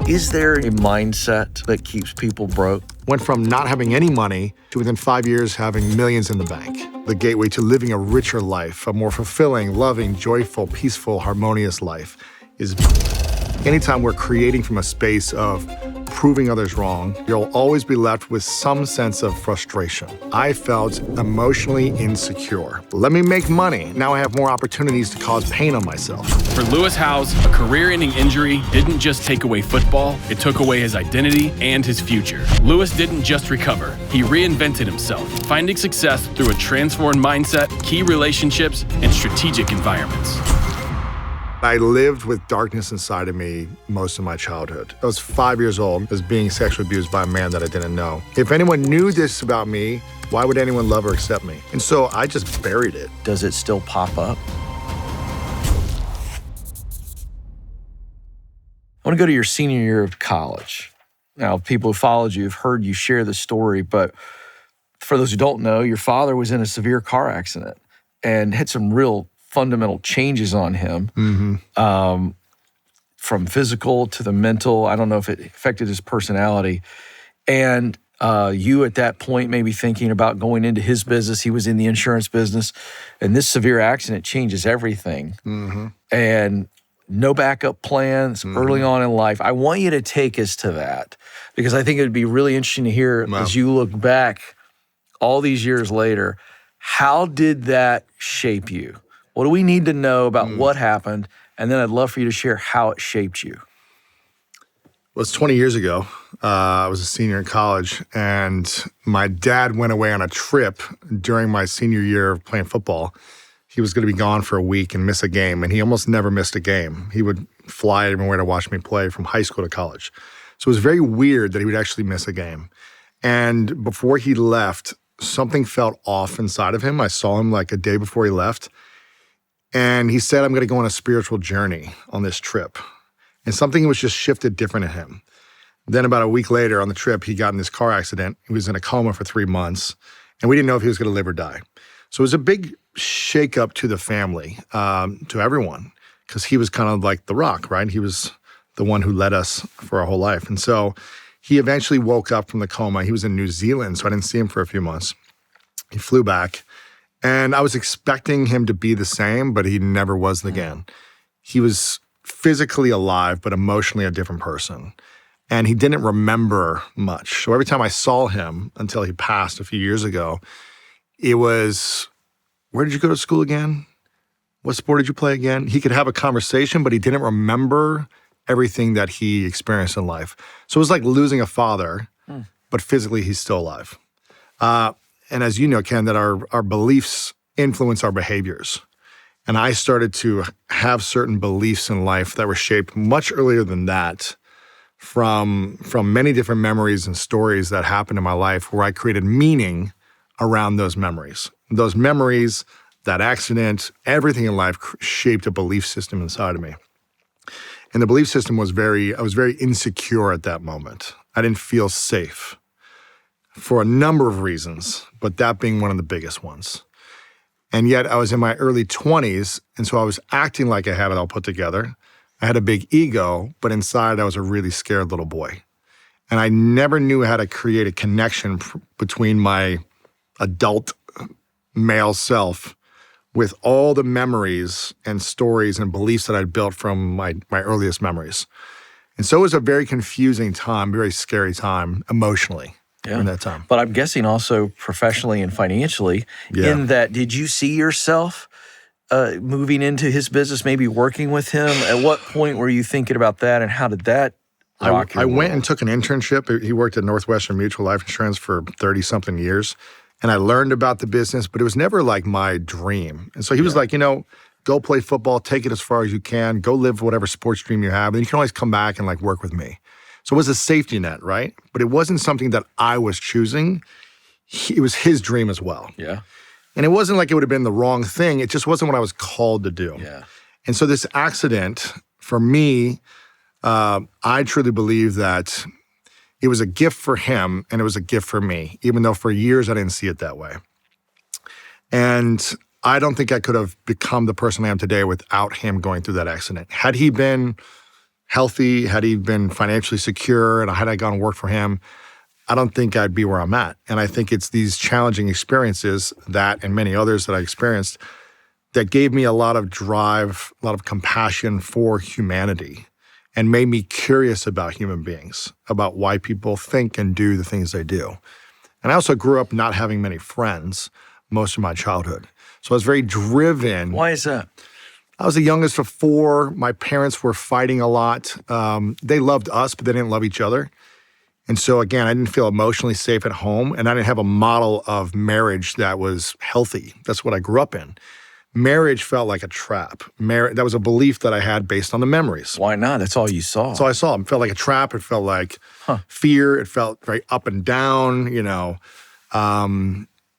Is there a mindset that keeps people broke? Went from not having any money to within 5 years having millions in the bank. The gateway to living a richer life, a more fulfilling, loving, joyful, peaceful, harmonious life is anytime we're creating from a space of proving others wrong, you'll always be left with some sense of frustration. I felt emotionally insecure. Let me make money. Now I have more opportunities to cause pain on myself. For Lewis Howes, a career-ending injury didn't just take away football, it took away his identity and his future. Lewis didn't just recover, he reinvented himself, finding success through a transformed mindset, key relationships, and strategic environments. I lived with darkness inside of me most of my childhood. I was 5 years old, I was being sexually abused by a man that I didn't know. If anyone knew this about me, why would anyone love or accept me? And so I just buried it. Does it still pop up? I want to go to your senior year of college. Now, people who followed you have heard you share the story, but for those who don't know, your father was in a severe car accident and had some real fundamental changes on him, from physical to the mental. I don't know if it affected his personality. And you at that point maybe thinking about going into his business. He was in the insurance business. And this severe accident changes everything. And no backup plans early on in life. I want you to take us to that because I think it would be really interesting to hear as you look back all these years later, how did that shape you? What do we need to know about what happened? And then I'd love for you to share how it shaped you. Well, it's 20 years ago. I was a senior in college, and my dad went away on a trip during my senior year of playing football. He was going to be gone for a week and miss a game, and he almost never missed a game. He would fly everywhere to watch me play from high school to college. So it was very weird that he would actually miss a game. And before he left, something felt off inside of him. I saw him like a day before he left. And he said, I'm going to go on a spiritual journey on this trip. And something was just shifted different in him. Then about a week later on the trip, he got in this car accident. He was in a coma for 3 months. And we didn't know if he was going to live or die. So it was a big shakeup to the family, to everyone, because he was kind of like the rock, right? He was the one who led us for our whole life. And so he eventually woke up from the coma. He was in New Zealand, so I didn't see him for a few months. He flew back. And I was expecting him to be the same, but he never was again. He was physically alive, but emotionally a different person. And he didn't remember much. So every time I saw him until he passed a few years ago, it was, where did you go to school again? What sport did you play again? He could have a conversation, but he didn't remember everything that he experienced in life. So it was like losing a father, but physically he's still alive. And as you know, Ken, that our beliefs influence our behaviors. And I started to have certain beliefs in life that were shaped much earlier than that from many different memories and stories that happened in my life where I created meaning around those memories. Those memories, that accident, everything in life shaped a belief system inside of me. And the belief system was I was very insecure at that moment. I didn't feel safe. For a number of reasons, but that being one of the biggest ones. And yet I was in my early 20s, and so I was acting like I had it all put together. I had a big ego, but inside I was a really scared little boy. And I never knew how to create a connection between my adult male self with all the memories and stories and beliefs that I'd built from my earliest memories. And so it was a very confusing time, very scary time emotionally. In that time. But I'm guessing also professionally and financially, in that, did you see yourself moving into his business, maybe working with him? At what point were you thinking about that, and how did that rock your I world? went and took an internship. He worked at Northwestern Mutual Life Insurance for 30-something years, and I learned about the business, but it was never like my dream. And so he was like, go play football, take it as far as you can, go live whatever sports dream you have, and you can always come back and work with me. So it was a safety net, right? But it wasn't something that I was choosing. It was his dream as well. Yeah. And it wasn't like it would have been the wrong thing. It just wasn't what I was called to do. Yeah. And so this accident, for me, I truly believe that it was a gift for him and it was a gift for me, even though for years I didn't see it that way. And I don't think I could have become the person I am today without him going through that accident. Had he been healthy, had he been financially secure, and had I gone and worked for him, I don't think I'd be where I'm at. And I think it's these challenging experiences, that and many others that I experienced, that gave me a lot of drive, a lot of compassion for humanity, and made me curious about human beings, about why people think and do the things they do. And I also grew up not having many friends most of my childhood. So I was very driven. Why is that? I was the youngest of four. My parents were fighting a lot. They loved us, but they didn't love each other. And so again, I didn't feel emotionally safe at home, and I didn't have a model of marriage that was healthy. That's what I grew up in. Marriage felt like a trap. That was a belief that I had based on the memories. Why not? That's all you saw. So I saw it felt like a trap. It felt like fear. It felt very up and down,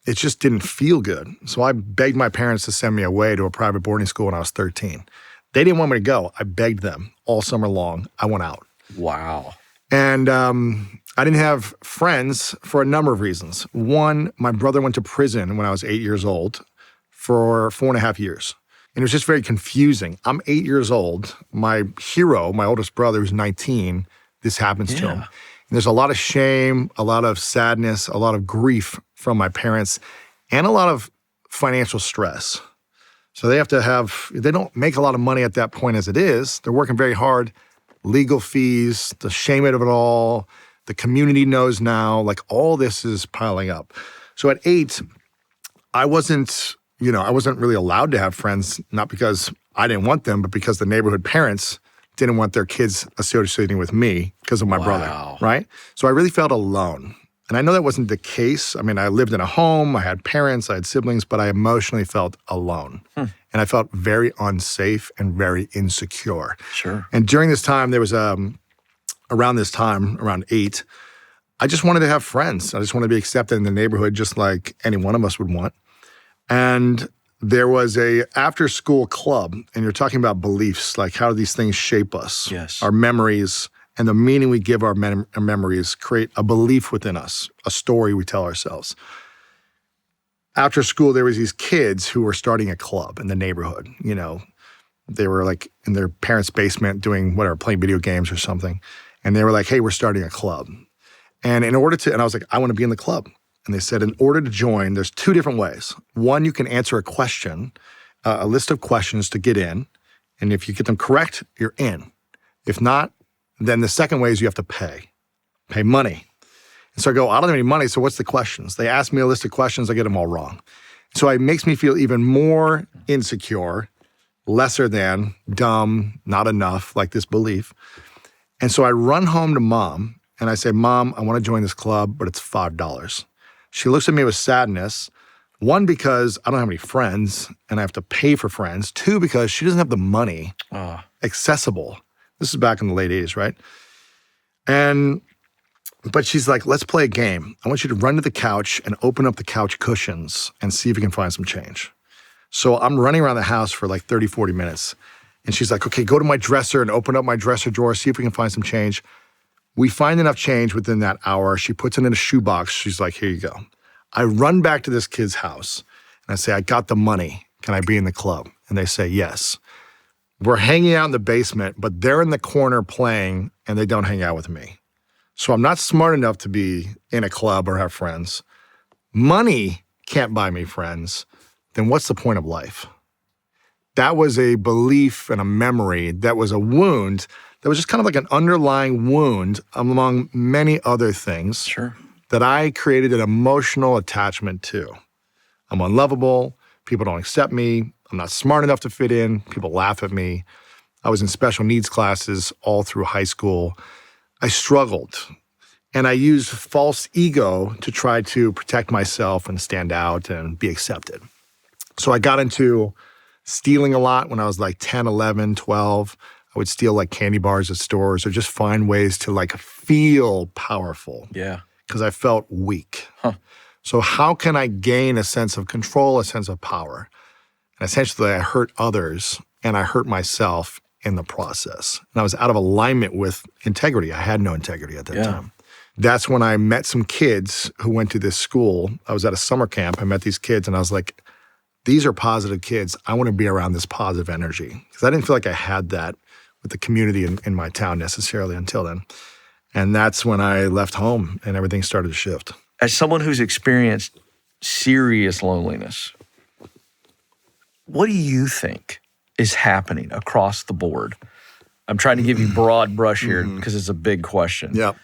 It just didn't feel good. So I begged my parents to send me away to a private boarding school when I was 13. They didn't want me to go. I begged them all summer long. I went out. Wow. And I didn't have friends for a number of reasons. One, my brother went to prison when I was 8 years old for 4.5 years. And it was just very confusing. I'm 8 years old. My hero, my oldest brother, who's 19, this happens to him. And there's a lot of shame, a lot of sadness, a lot of grief from my parents, and a lot of financial stress. So they don't make a lot of money at that point as it is. They're working very hard. Legal fees, the shame of it all, the community knows now, like all this is piling up. So at 8, I wasn't really allowed to have friends, not because I didn't want them, but because the neighborhood parents didn't want their kids associating with me because of my brother, right? So I really felt alone. And I know that wasn't the case. I mean, I lived in a home, I had parents, I had siblings, but I emotionally felt alone. And I felt very unsafe and very insecure. Sure. And during this time, there was, around 8, I just wanted to have friends. I just wanted to be accepted in the neighborhood just like any one of us would want. And there was a after-school club, and you're talking about beliefs, like how do these things shape us? Yes. Our memories and the meaning we give our memories create a belief within us, a story we tell ourselves. After school, there was these kids who were starting a club in the neighborhood. They were like in their parents' basement doing whatever, playing video games or something. And they were like, hey, we're starting a club. And I was like, I want to be in the club. And they said, in order to join, there's 2 different ways. One, you can answer a question, a list of questions to get in. And if you get them correct, you're in. If not, then the second way is you have to pay money. And so I go, I don't have any money, so what's the questions? They ask me a list of questions, I get them all wrong. So it makes me feel even more insecure, lesser than, dumb, not enough, like this belief. And so I run home to Mom, and I say, Mom, I want to join this club, but it's $5. She looks at me with sadness. 1, because I don't have any friends, and I have to pay for friends. 2, because she doesn't have the money accessible. This is back in the late 80s, right? But she's like, let's play a game. I want you to run to the couch and open up the couch cushions and see if you can find some change. So I'm running around the house for like 30, 40 minutes. And she's like, okay, go to my dresser and open up my dresser drawer, see if we can find some change. We find enough change within that hour. She puts it in a shoebox. She's like, here you go. I run back to this kid's house and I say, I got the money. Can I be in the club? And they say, yes. We're hanging out in the basement, but they're in the corner playing and they don't hang out with me. So I'm not smart enough to be in a club or have friends. Money can't buy me friends. Then what's the point of life? That was a belief and a memory that was a wound that was just kind of like an underlying wound among many other things. Sure. That I created an emotional attachment to. I'm unlovable. People don't accept me. I'm not smart enough to fit in. People laugh at me. I was in special needs classes all through high school. I struggled. And I used false ego to try to protect myself and stand out and be accepted. So I got into stealing a lot when I was like 10, 11, 12. I would steal like candy bars at stores or just find ways to like feel powerful. Yeah. Because I felt weak. So how can I gain a sense of control, a sense of power? And essentially I hurt others and I hurt myself in the process. And I was out of alignment with integrity. I had no integrity at that time. That's when I met some kids who went to this school. I was at a summer camp. I met these kids and I was like, these are positive kids. I want to be around this positive energy. Because I didn't feel like I had that the community in my town necessarily until then. And that's when I left home and everything started to shift. As someone who's experienced serious loneliness, what do you think is happening across the board? I'm trying to give you broad brush here because it's a big question. Yep.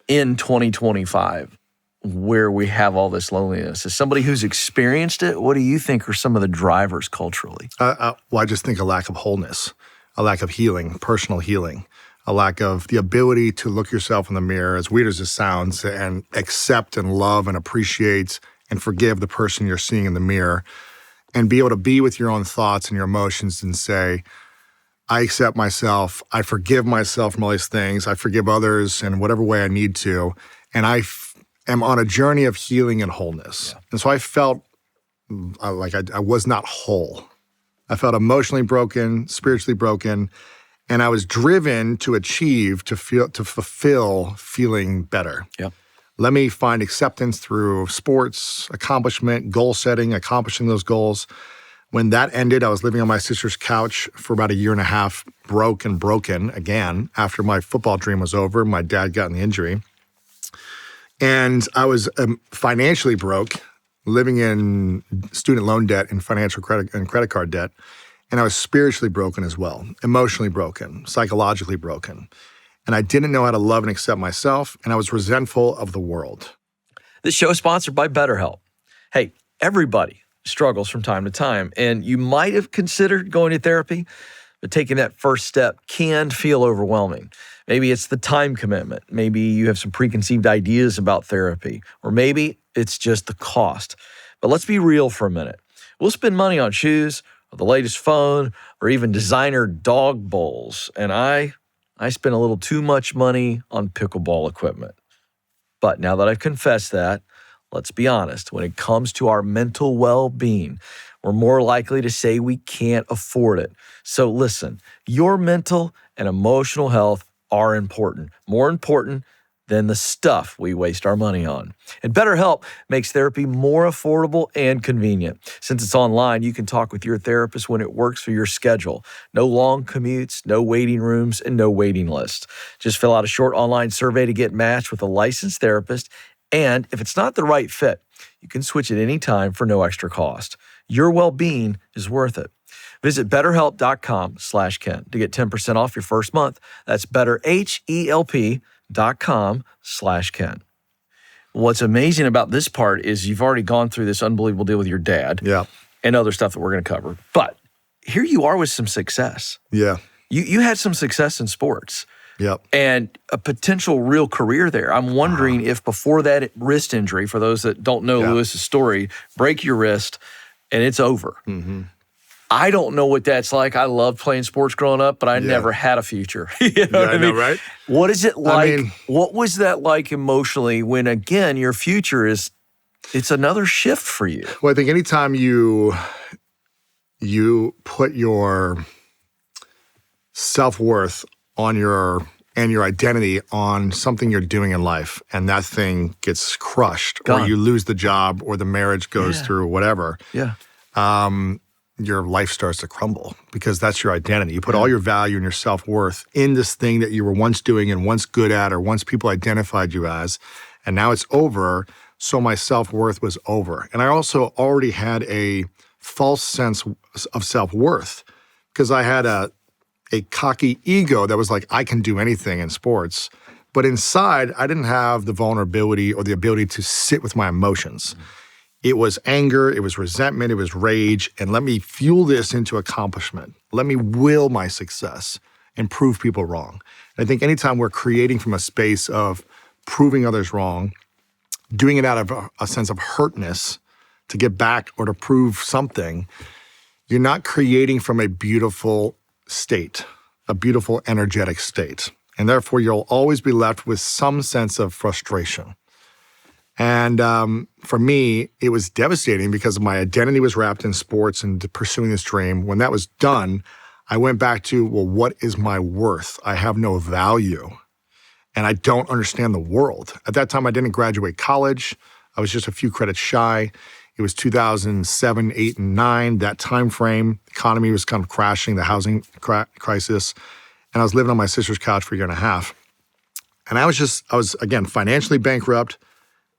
In 2025, where we have all this loneliness, as somebody who's experienced it, what do you think are some of the drivers culturally? Well, I just think a lack of wholeness, a lack of healing, personal healing, a lack of the ability to look yourself in the mirror, as weird as it sounds, and accept and love and appreciate and forgive the person you're seeing in the mirror, and be able to be with your own thoughts and your emotions and say, I accept myself, I forgive myself from all these things, I forgive others in whatever way I need to, and I am on a journey of healing and wholeness. Yeah. And so I felt like I was not whole. I felt emotionally broken, spiritually broken, and I was driven to achieve, to fulfill feeling better. Yep. Let me find acceptance through sports, accomplishment, goal setting, accomplishing those goals. When that ended, I was living on my sister's couch for about a year and a half, broken again, after my football dream was over. My dad got in the injury. And I was financially broke, living in student loan debt and credit card debt. And I was spiritually broken as well, emotionally broken, psychologically broken. And I didn't know how to love and accept myself, and I was resentful of the world. This show is sponsored by BetterHelp. Hey, everybody struggles from time to time, and you might have considered going to therapy, but taking that first step can feel overwhelming. Maybe it's the time commitment. Maybe you have some preconceived ideas about therapy, or maybe it's just the cost. But let's be real for a minute. We'll spend money on shoes, or the latest phone, or even designer dog bowls. And I spent a little too much money on pickleball equipment. But now that I've confessed that, let's be honest, when it comes to our mental well-being, we're more likely to say we can't afford it. So listen, your mental and emotional health are important, more important than the stuff we waste our money on. And BetterHelp makes therapy more affordable and convenient. Since it's online, you can talk with your therapist when it works for your schedule. No long commutes, no waiting rooms, and no waiting lists. Just fill out a short online survey to get matched with a licensed therapist. And if it's not the right fit, you can switch at any time for no extra cost. Your well-being is worth it. Visit betterhelp.com/Ken to get 10% off your first month. That's betterhelp.com/Ken. What's amazing about this part is you've already gone through this unbelievable deal with your dad and other stuff that we're going to cover. But here you are with some success. Yeah. You had some success in sports. Yep. And a potential real career there. I'm wondering if before that wrist injury, for those that don't know Lewis's story, break your wrist and it's over. Mm-hmm. I don't know what that's like. I loved playing sports growing up, but I never had a future. You know what I mean? Right? What is it like? What was that like emotionally when, again, your future is, it's another shift for you? Well, I think anytime you put your self-worth on your identity on something you're doing in life, and that thing gets crushed, or you lose the job, or the marriage goes through, whatever. Yeah. Your life starts to crumble because that's your identity. You put all your value and your self-worth in this thing that you were once doing and once good at, or once people identified you as, and now it's over, so my self-worth was over. And I also already had a false sense of self-worth because I had a cocky ego that was like, I can do anything in sports. But inside, I didn't have the vulnerability or the ability to sit with my emotions. It was anger, it was resentment, it was rage, and let me fuel this into accomplishment. Let me will my success and prove people wrong. And I think anytime we're creating from a space of proving others wrong, doing it out of a sense of hurtness to get back or to prove something, you're not creating from a beautiful state, a beautiful energetic state. And therefore, you'll always be left with some sense of frustration. And for me, it was devastating because my identity was wrapped in sports and pursuing this dream. When that was done, I went back to, well, what is my worth? I have no value, and I don't understand the world. At that time, I didn't graduate college. I was just a few credits shy. It was 2007, 8, and 9, that time frame. The economy was kind of crashing, the housing crisis. And I was living on my sister's couch for a year and a half. And I was again, financially bankrupt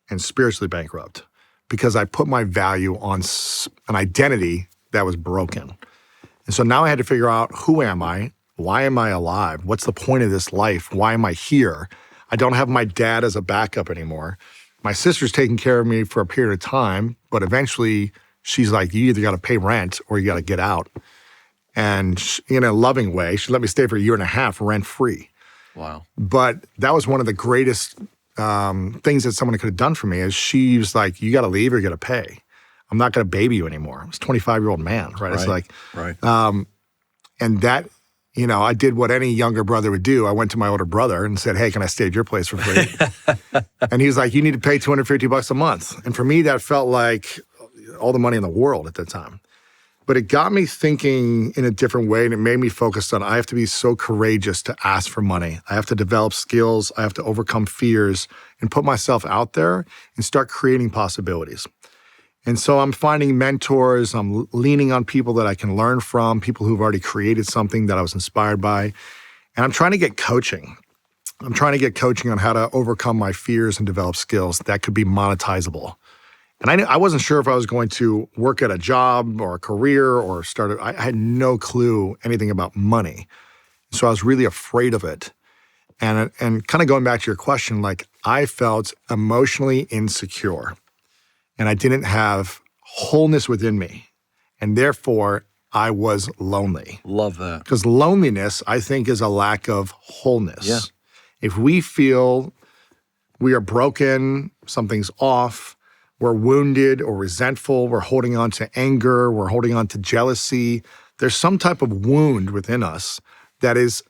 and spiritually bankrupt because I put my value on an identity that was broken. And so now I had to figure out, who am I? Why am I alive? What's the point of this life? Why am I here? I don't have my dad as a backup anymore. My sister's taking care of me for a period of time, but eventually she's like, you either got to pay rent or you got to get out. And in a loving way, she let me stay for a year and a half rent-free. Wow. But that was one of the greatest things that someone could have done for me is she was like, you got to leave or you got to pay. I'm not going to baby you anymore. I was a 25-year-old man, right? It's like, right. And that, I did what any younger brother would do. I went to my older brother and said, hey, can I stay at your place for free? And he was like, you need to pay $250 a month. And for me, that felt like all the money in the world at that time. But it got me thinking in a different way, and it made me focus on I have to be so courageous to ask for money. I have to develop skills. I have to overcome fears and put myself out there and start creating possibilities. And so I'm finding mentors. I'm leaning on people that I can learn from, people who've already created something that I was inspired by. And I'm trying to get coaching. I'm trying to get coaching on how to overcome my fears and develop skills that could be monetizable. And I wasn't sure if I was going to work at a job or a career or I had no clue anything about money. So I was really afraid of it. And kind of going back to your question, like I felt emotionally insecure and I didn't have wholeness within me. And therefore, I was lonely. Love that. Because loneliness, I think, is a lack of wholeness. Yeah. If we feel we are broken, something's off, we're wounded or resentful, we're holding on to anger, we're holding on to jealousy. There's some type of wound within us that is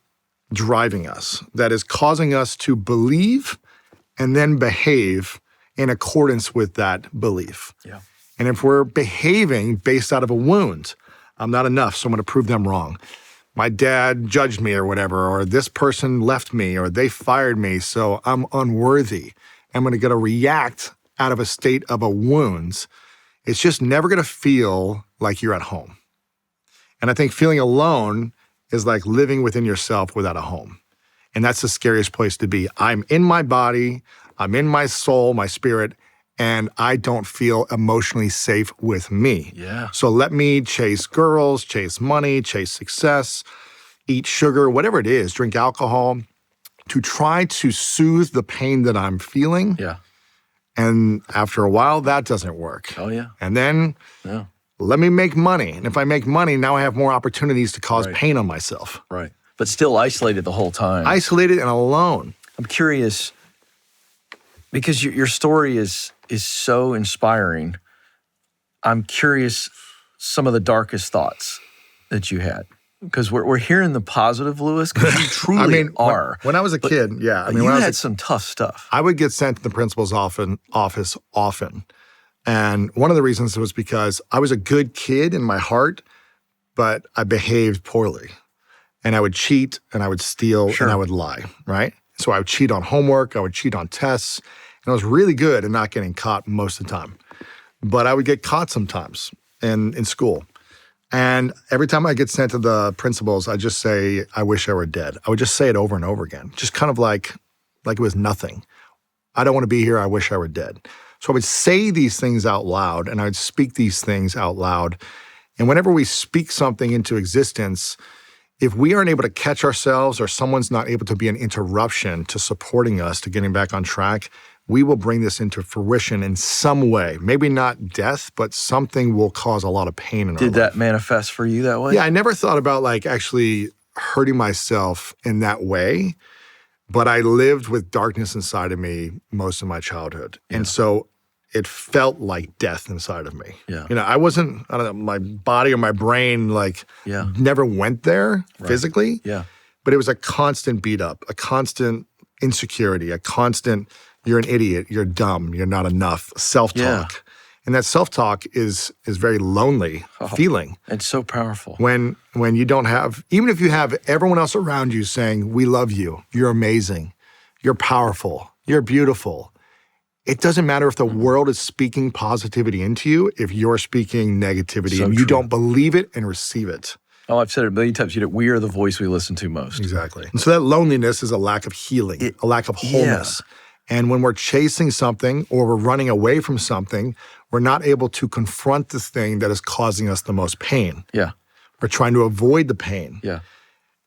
driving us, that is causing us to believe and then behave in accordance with that belief. Yeah. And if we're behaving based out of a wound, I'm not enough, so I'm gonna prove them wrong. My dad judged me or whatever, or this person left me, or they fired me, so I'm unworthy. I'm gonna react out of a state of a wound. It's just never gonna feel like you're at home. And I think feeling alone is like living within yourself without a home. And that's the scariest place to be. I'm in my body, I'm in my soul, my spirit, and I don't feel emotionally safe with me. Yeah. So let me chase girls, chase money, chase success, eat sugar, whatever it is, drink alcohol, to try to soothe the pain that I'm feeling. Yeah. And after a while, that doesn't work. Oh, yeah. And then let me make money. And if I make money, now I have more opportunities to cause pain on myself. Right. But still isolated the whole time. Isolated and alone. I'm curious, because your story is so inspiring. I'm curious some of the darkest thoughts that you had. Because we're hearing the positive, Lewis, because you truly are. When I was a kid, you had some tough stuff. I would get sent to the principal's office often. And one of the reasons was because I was a good kid in my heart, but I behaved poorly. And I would cheat, and I would steal, and I would lie, right? So I would cheat on homework, I would cheat on tests, and I was really good at not getting caught most of the time. But I would get caught sometimes in school. And every time I get sent to the principals, I just say, I wish I were dead. I would just say it over and over again, just kind of like it was nothing. I don't want to be here. I wish I were dead. So I would say these things out loud, and I would speak these things out loud. And whenever we speak something into existence, if we aren't able to catch ourselves or someone's not able to be an interruption to supporting us, to getting back on track, we will bring this into fruition in some way. Maybe not death, but something will cause a lot of pain in our life. Did that manifest for you that way? Yeah, I never thought about actually hurting myself in that way, but I lived with darkness inside of me most of my childhood. Yeah. And so it felt like death inside of me. Yeah. I don't know, my body or my brain never went there physically. Yeah. But it was a constant beat up, a constant insecurity, a constant, you're an idiot, you're dumb, you're not enough, self-talk. Yeah. And that self-talk is very lonely feeling. It's so powerful. When you don't have, even if you have everyone else around you saying, we love you, you're amazing, you're powerful, you're beautiful. It doesn't matter if the world is speaking positivity into you, if you're speaking negativity and you don't believe it and receive it. Oh, I've said it a million times. We are the voice we listen to most. Exactly. And so that loneliness is a lack of healing, a lack of wholeness. And when we're chasing something or we're running away from something, we're not able to confront the thing that is causing us the most pain. Yeah. We're trying to avoid the pain. Yeah.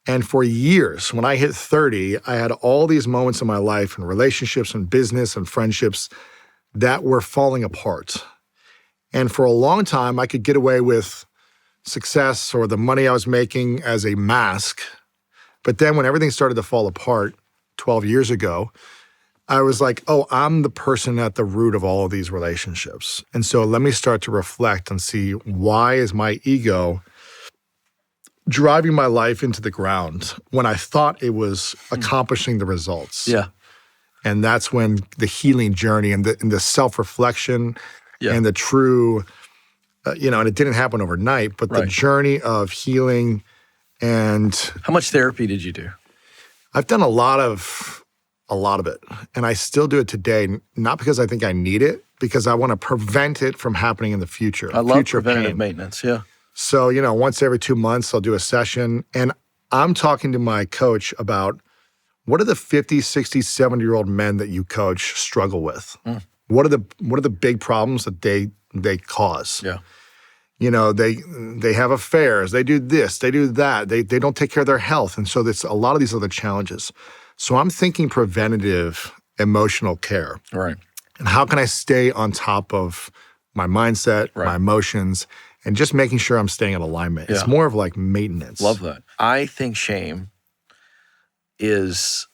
And for years, when I hit 30, I had all these moments in my life and relationships and business and friendships that were falling apart. And for a long time, I could get away with success or the money I was making as a mask. But then when everything started to fall apart 12 years ago, I was like, oh, I'm the person at the root of all of these relationships. And so let me start to reflect and see, why is my ego driving my life into the ground when I thought it was accomplishing the results? Yeah. And that's when the healing journey and the self-reflection and the true, and it didn't happen overnight, but the journey of healing. And how much therapy did you do? I've done a lot of it. And I still do it today, not because I think I need it, because I want to prevent it from happening in the future. I love preventative maintenance, yeah. So, once every 2 months, I'll do a session. And I'm talking to my coach about, what are the 50, 60, 70-year-old men that you coach struggle with? What are the big problems that they cause? Yeah. They have affairs, they do this, they do that, they don't take care of their health. And so there's a lot of these other challenges. So I'm thinking preventative emotional care. Right. And how can I stay on top of my mindset, my emotions, and just making sure I'm staying in alignment. Yeah. It's more of like maintenance. Love that. I think shame is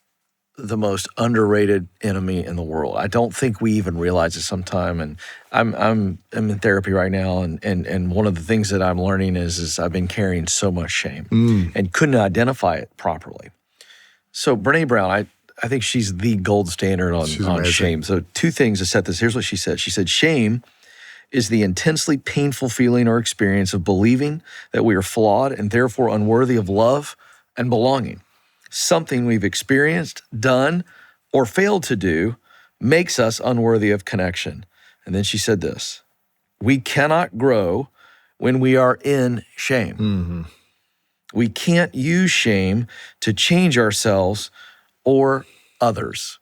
the most underrated enemy in the world. I don't think we even realize it sometime. And I'm in therapy right now, and one of the things that I'm learning is I've been carrying so much shame and couldn't identify it properly. So Brené Brown, I think she's the gold standard on shame. So two things to set this. Here's what she said. She said, shame is the intensely painful feeling or experience of believing that we are flawed and therefore unworthy of love and belonging. Something we've experienced, done, or failed to do makes us unworthy of connection. And then she said this, we cannot grow when we are in shame. Mm-hmm. We can't use shame to change ourselves or others.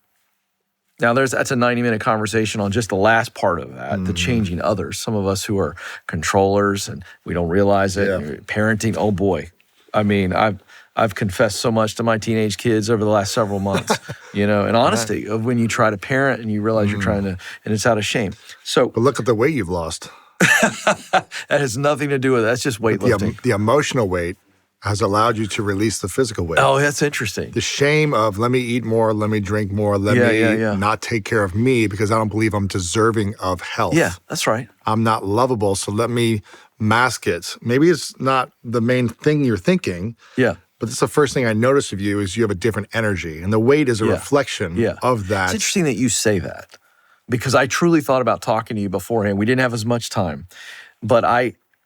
Now, that's a 90-minute conversation on just the last part of that, the changing others. Some of us who are controllers and we don't realize it. Yeah. Parenting, oh boy. I mean, I've confessed so much to my teenage kids over the last several months, in honesty of when you try to parent and you realize you're trying to, and it's out of shame. So, but look at the weight you've lost. That has nothing to do with it. That's just weightlifting. The emotional weight has allowed you to release the physical weight. Oh, that's interesting. The shame of let me eat more, let me drink more, let me not take care of me because I don't believe I'm deserving of health. Yeah, that's right. I'm not lovable, so let me mask it. Maybe it's not the main thing you're thinking. Yeah. But that's the first thing I notice of you is you have a different energy. And the weight is a reflection of that. It's interesting that you say that because I truly thought about talking to you beforehand. We didn't have as much time. But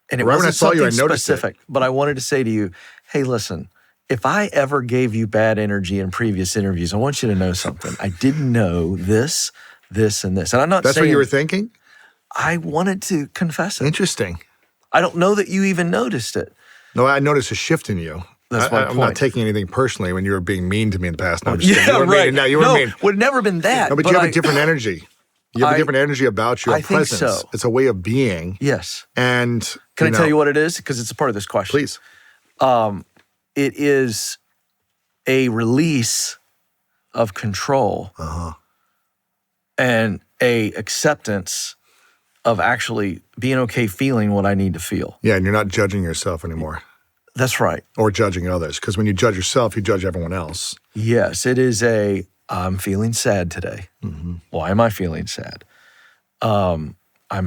it wasn't something specific, but I wanted to say to you, hey, listen, if I ever gave you bad energy in previous interviews, I want you to know something. I didn't know this, this, and this. And I'm not saying— That's what you were thinking? I wanted to confess it. Interesting. I don't know that you even noticed it. No, I noticed a shift in you. That's my point. I'm not taking anything personally when you were being mean to me in the past. No, I'm just kidding. You were mean. No, you were mean. Would never been that. No, but you have a different energy. You have a different energy about you, a presence. Think so. It's a way of being. Yes. And can I tell you what it is? Because it's a part of this question. Please. It is a release of control and a acceptance of actually being okay feeling what I need to feel. Yeah, and you're not judging yourself anymore. That's right. Or judging others. Because when you judge yourself, you judge everyone else. Yes, it is I'm feeling sad today. Mm-hmm. Why am I feeling sad? I'm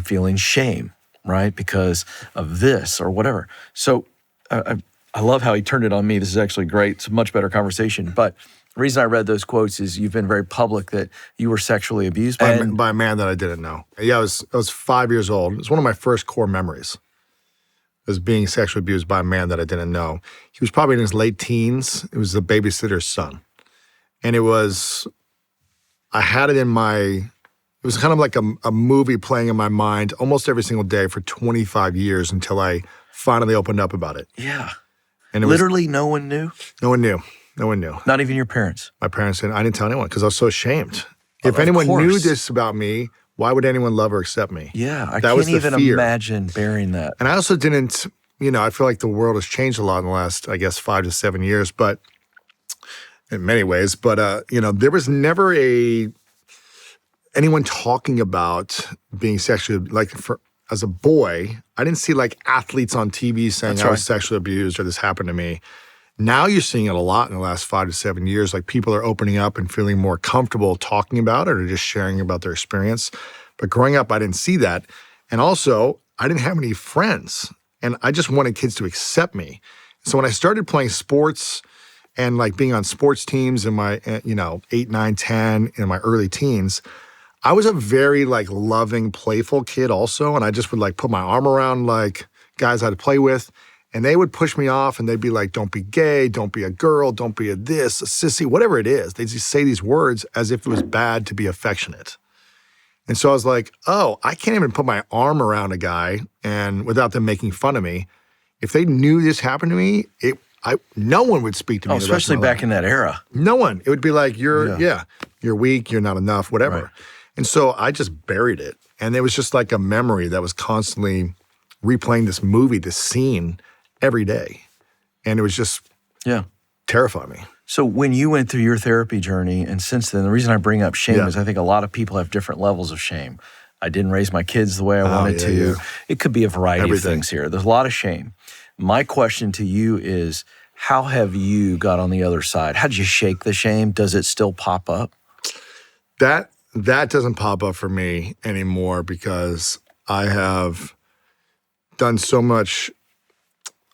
feeling shame, right? Because of this or whatever. So I love how he turned it on me. This is actually great. It's a much better conversation. But the reason I read those quotes is you've been very public that you were sexually abused by a man that I didn't know. Yeah, I was 5 years old. It was one of my first core memories. Was being sexually abused by a man that I didn't know. He was probably in his late teens. It was the babysitter's son. And it was kind of like a movie playing in my mind almost every single day for 25 years until I finally opened up about it. Yeah. And Literally no one knew? No one knew. No one knew. Not even your parents? My parents didn't. I didn't tell anyone because I was so ashamed. If Of anyone knew course. this about me, why would anyone love or accept me? Yeah, I That was can't the even fear. imagine bearing that. And I also didn't, I feel like the world has changed a lot in the last, I guess, 5 to 7 years, but in many ways. But, there was never anyone talking about being sexually, as a boy, I didn't see like athletes on TV saying I was sexually abused or this happened to me. Now you're seeing it a lot in the last 5 to 7 years. Like people are opening up and feeling more comfortable talking about it or just sharing about their experience. But growing up, I didn't see that. And also, I didn't have any friends. And I just wanted kids to accept me. So when I started playing sports and like being on sports teams in my, 8, 9, 10, in my early teens, I was a very like loving, playful kid also. And I just would like put my arm around like guys I'd play with. And they would push me off and they'd be like, don't be gay, don't be a girl, don't be a this, a sissy, whatever it is. They just say these words as if it was bad to be affectionate. And so I was like, oh, I can't even put my arm around a guy and without them making fun of me. If they knew this happened to me, no one would speak to me. Especially back in that era. No one. It would be like, you're weak, you're not enough, whatever. Right. And so I just buried it. And it was just like a memory that was constantly replaying this movie, this scene every day. And it was just terrifying me. So when you went through your therapy journey, and since then, the reason I bring up shame is I think a lot of people have different levels of shame. I didn't raise my kids the way I wanted to. Yeah. It could be a variety of things here. There's a lot of shame. My question to you is, how have you got on the other side? How did you shake the shame? Does it still pop up? That doesn't pop up for me anymore because I have done so much.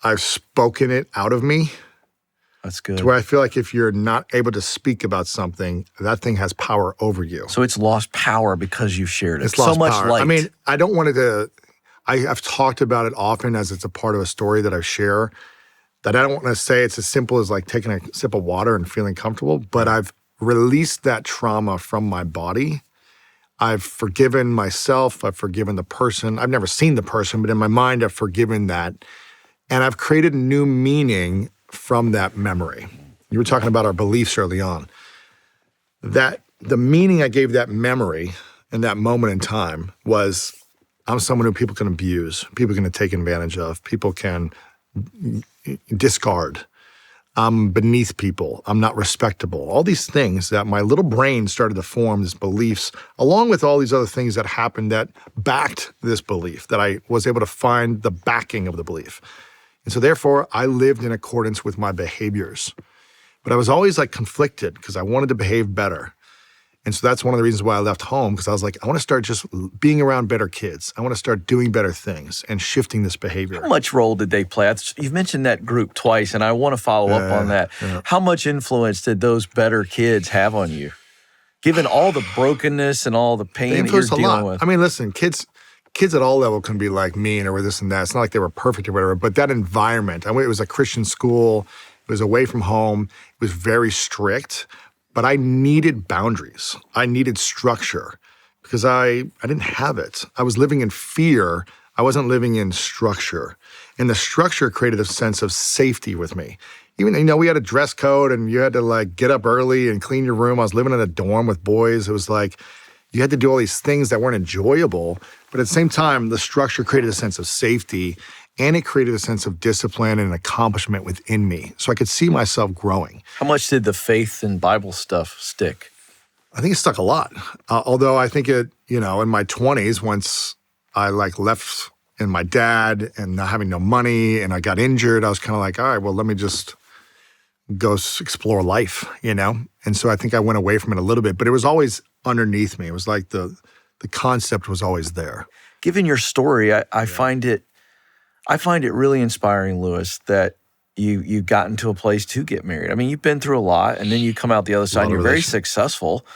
I've spoken it out of me. That's good. To where I feel like if you're not able to speak about something, that thing has power over you. So it's lost power because you've shared it. It's lost so much power. light. I mean, I don't want it to, I've talked about it often as it's a part of a story that I share, that I don't want to say it's as simple as like taking a sip of water and feeling comfortable, but I've released that trauma from my body. I've forgiven myself. I've forgiven the person. I've never seen the person, but in my mind, I've forgiven that. And I've created new meaning from that memory. You were talking about our beliefs early on. That the meaning I gave that memory in that moment in time was I'm someone who people can abuse, people can take advantage of, people can discard. I'm beneath people. I'm not respectable. All these things that my little brain started to form, these beliefs, along with all these other things that happened that backed this belief, that I was able to find the backing of the belief. And so therefore, I lived in accordance with my behaviors. But I was always like conflicted because I wanted to behave better. And so that's one of the reasons why I left home, because I was like, I want to start just being around better kids. I want to start doing better things and shifting this behavior. How much role did they play? You've mentioned that group twice, and I want to follow up on that. Yeah. How much influence did those better kids have on you? Given all the brokenness and all the pain that you're dealing with. I mean, listen, kids at all levels can be like mean or this and that. It's not like they were perfect or whatever, but that environment, it was a Christian school. It was away from home. It was very strict, but I needed boundaries. I needed structure because I didn't have it. I was living in fear. I wasn't living in structure. And the structure created a sense of safety with me. Even, we had a dress code and you had to like get up early and clean your room. I was living in a dorm with boys. It was like, you had to do all these things that weren't enjoyable, but at the same time, the structure created a sense of safety and it created a sense of discipline and accomplishment within me. So I could see myself growing. How much did the faith and Bible stuff stick? I think it stuck a lot. Although I think it, in my 20s, once I like left and my dad and not having no money and I got injured, I was kind of like, all right, well, let me just go explore life, And so I think I went away from it a little bit, but it was always underneath me. It was like the concept was always there. Given your story, I find it really inspiring, Lewis, that you got into a place to get married. I mean, you've been through a lot, and then you come out the other side, and you're very successful.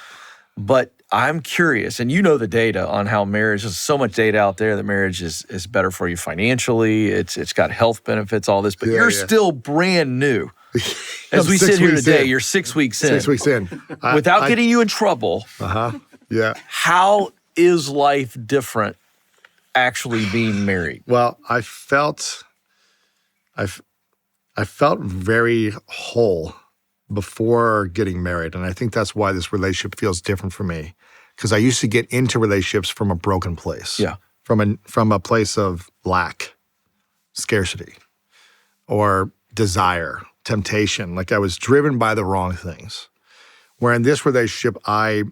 But I'm curious, and you know the data on how marriage, there's so much data out there that marriage is better for you financially. It's got health benefits, all this, but you're still brand new. As we sit here today, you're 6 weeks in. 6 weeks in. Without getting you in trouble, yeah. How is life different actually being married? Well, I felt very whole before getting married. And I think that's why this relationship feels different for me. Because I used to get into relationships from a broken place. Yeah. From a place of lack, scarcity, or desire, temptation. Like I was driven by the wrong things. Where in this relationship, I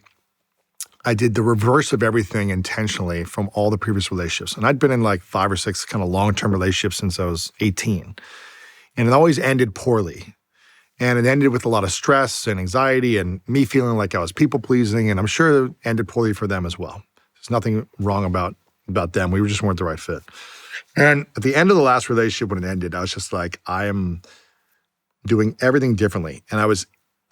did the reverse of everything intentionally from all the previous relationships. And I'd been in like 5 or 6 kind of long-term relationships since I was 18. And it always ended poorly. And it ended with a lot of stress and anxiety and me feeling like I was people-pleasing. And I'm sure it ended poorly for them as well. There's nothing wrong about them. We just weren't the right fit. And at the end of the last relationship when it ended, I was just like, I am doing everything differently. And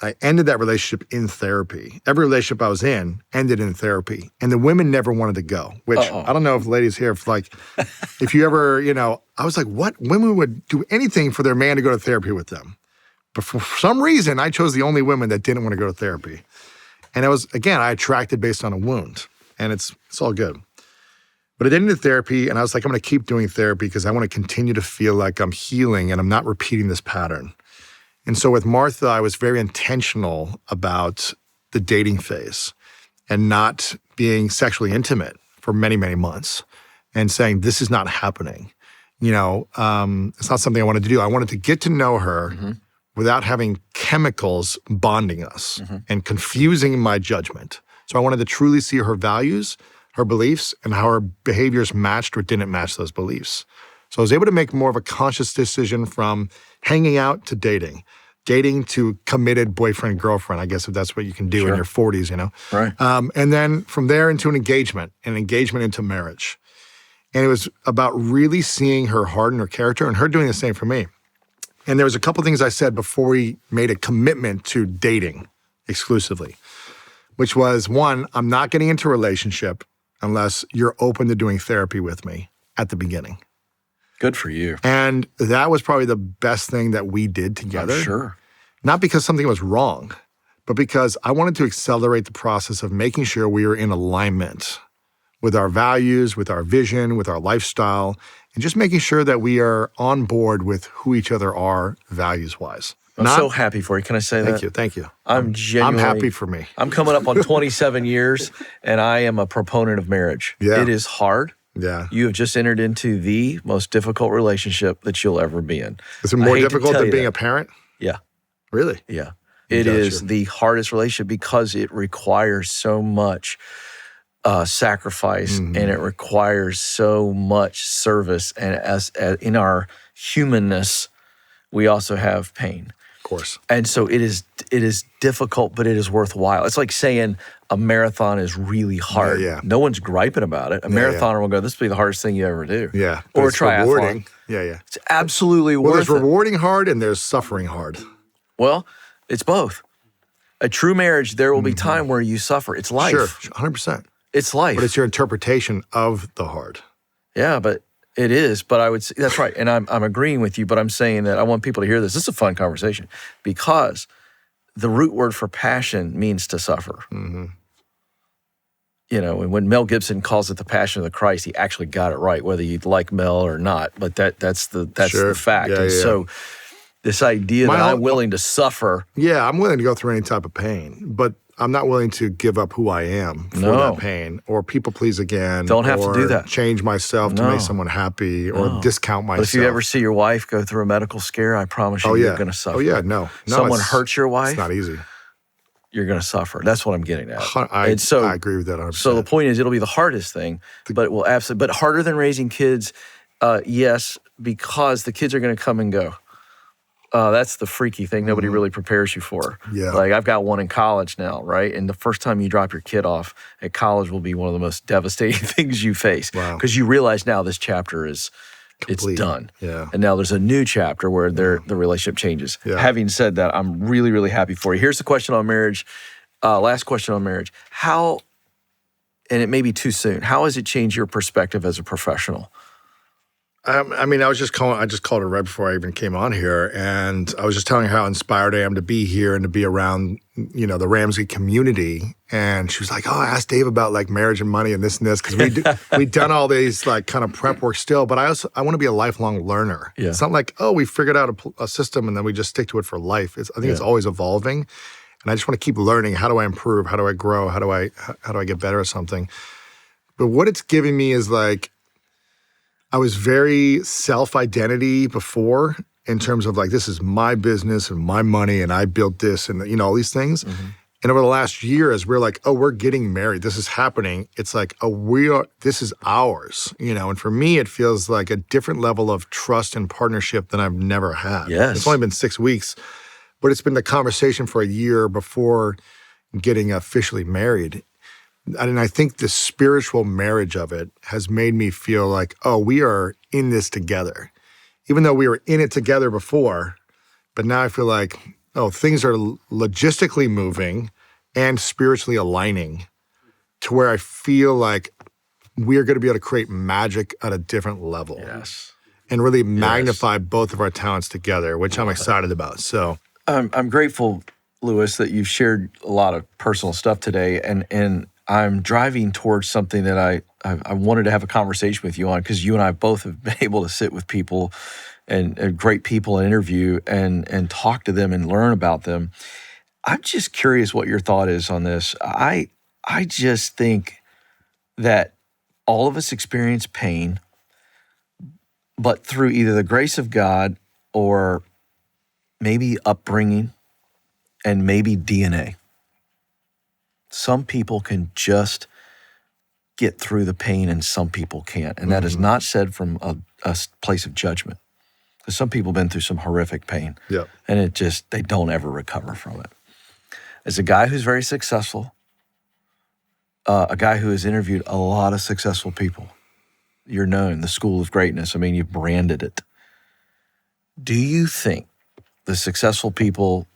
I ended that relationship in therapy. Every relationship I was in ended in therapy. And the women never wanted to go, which I don't know if ladies here, if you ever, I was like, what? Women would do anything for their man to go to therapy with them. But for some reason, I chose the only women that didn't want to go to therapy. And it was, again, I attracted based on a wound. And it's all good. But it ended in therapy, and I was like, I'm going to keep doing therapy because I want to continue to feel like I'm healing and I'm not repeating this pattern. And so with Martha, I was very intentional about the dating phase and not being sexually intimate for many, many months and saying, this is not happening. It's not something I wanted to do. I wanted to get to know her without having chemicals bonding us and confusing my judgment. So I wanted to truly see her values, her beliefs, and how her behaviors matched or didn't match those beliefs. So I was able to make more of a conscious decision from hanging out to dating to committed boyfriend, girlfriend, I guess if that's what you can do in your 40s, Right. And then from there into an engagement into marriage. And it was about really seeing her heart and her character and her doing the same for me. And there was a couple things I said before we made a commitment to dating exclusively, which was, one, I'm not getting into a relationship unless you're open to doing therapy with me at the beginning. Good for you. And that was probably the best thing that we did together. I'm sure. Not because something was wrong, but because I wanted to accelerate the process of making sure we were in alignment with our values, with our vision, with our lifestyle, and just making sure that we are on board with who each other are values-wise. I'm so happy for you. Can I say that? Thank you. I'm genuinely. I'm happy for me. I'm coming up on 27 years, and I am a proponent of marriage. Yeah. It is hard. Yeah. You have just entered into the most difficult relationship that you'll ever be in. Is it more difficult than being a parent? Yeah. Really? Yeah. It is the hardest relationship because it requires so much sacrifice and it requires so much service. And as in our humanness, we also have pain. Of course. And so it is difficult, but it is worthwhile. It's like saying a marathon is really hard. Yeah. No one's griping about it. A marathoner will go, this will be the hardest thing you ever do. Yeah. Or a it's triathlon. Rewarding. Yeah. It's absolutely worth There's it. rewarding hard and there's suffering hard. Well, it's both. A true marriage, there will be time where you suffer. It's life. Sure, 100%. It's life. But it's your interpretation of the hard. Yeah, but it is. But I would say, that's right. And I'm agreeing with you, but I'm saying that I want people to hear this. This is a fun conversation because the root word for passion means to suffer. Mm-hmm. And when Mel Gibson calls it the Passion of the Christ, he actually got it right, whether you like Mel or not. But that's the fact. Yeah, and so this idea that I'm willing to suffer. Yeah, I'm willing to go through any type of pain, but I'm not willing to give up who I am for that pain or people please again. Don't have to do that. Change myself to make someone happy or discount myself. But if you ever see your wife go through a medical scare, I promise you, you're going to suffer. Oh, yeah, no. Someone hurts your wife. It's not easy. You're going to suffer. That's what I'm getting at. I agree with that 100%. So the point is, it'll be the hardest thing, but it will absolutely, but harder than raising kids, yes, because the kids are going to come and go. That's the freaky thing nobody really prepares you for. Yeah. Like I've got one in college now, right? And the first time you drop your kid off at college will be one of the most devastating things you face. Wow. Because you realize now this chapter is Complete. It's done. Yeah. And now there's a new chapter where the relationship changes. Yeah. Having said that, I'm really, really happy for you. Here's the question on marriage. Last question on marriage. How, and it may be too soon, how has it changed your perspective as a professional? I mean, I just called her right before I even came on here, and I was just telling her how inspired I am to be here and to be around, the Ramsey community. And she was like, "Oh, I asked Dave about like marriage and money and this and this because we've done all these like kind of prep work still, but I want to be a lifelong learner. Yeah. It's not like we figured out a system and then we just stick to it for life. I think it's always evolving, and I just want to keep learning. How do I improve? How do I grow? How do I get better at something? But what it's giving me is like, I was very self-identity before in terms of like, this is my business and my money and I built this and, all these things. Mm-hmm. And over the last year, as we're like, we're getting married, this is happening. It's like, this is ours, And for me, it feels like a different level of trust and partnership than I've never had. Yes. It's only been 6 weeks, but it's been the conversation for a year before getting officially married. And I think the spiritual marriage of it has made me feel like, we are in this together. Even though we were in it together before, but now I feel like, things are logistically moving and spiritually aligning to where I feel like we're going to be able to create magic at a different level. Yes. And really magnify both of our talents together, which I'm excited about. So I'm grateful, Louis, that you've shared a lot of personal stuff today. And I'm driving towards something that I wanted to have a conversation with you on, because you and I both have been able to sit with people and great people and interview and talk to them and learn about them. I'm just curious what your thought is on this. I just think that all of us experience pain, but through either the grace of God or maybe upbringing and maybe DNA. Some people can just get through the pain and some people can't. And that is not said from a place of judgment. Because some people have been through some horrific pain. Yeah. And they don't ever recover from it. As a guy who's very successful, a guy who has interviewed a lot of successful people, you're known, the school of greatness. I mean, you've branded it. Do you think the successful people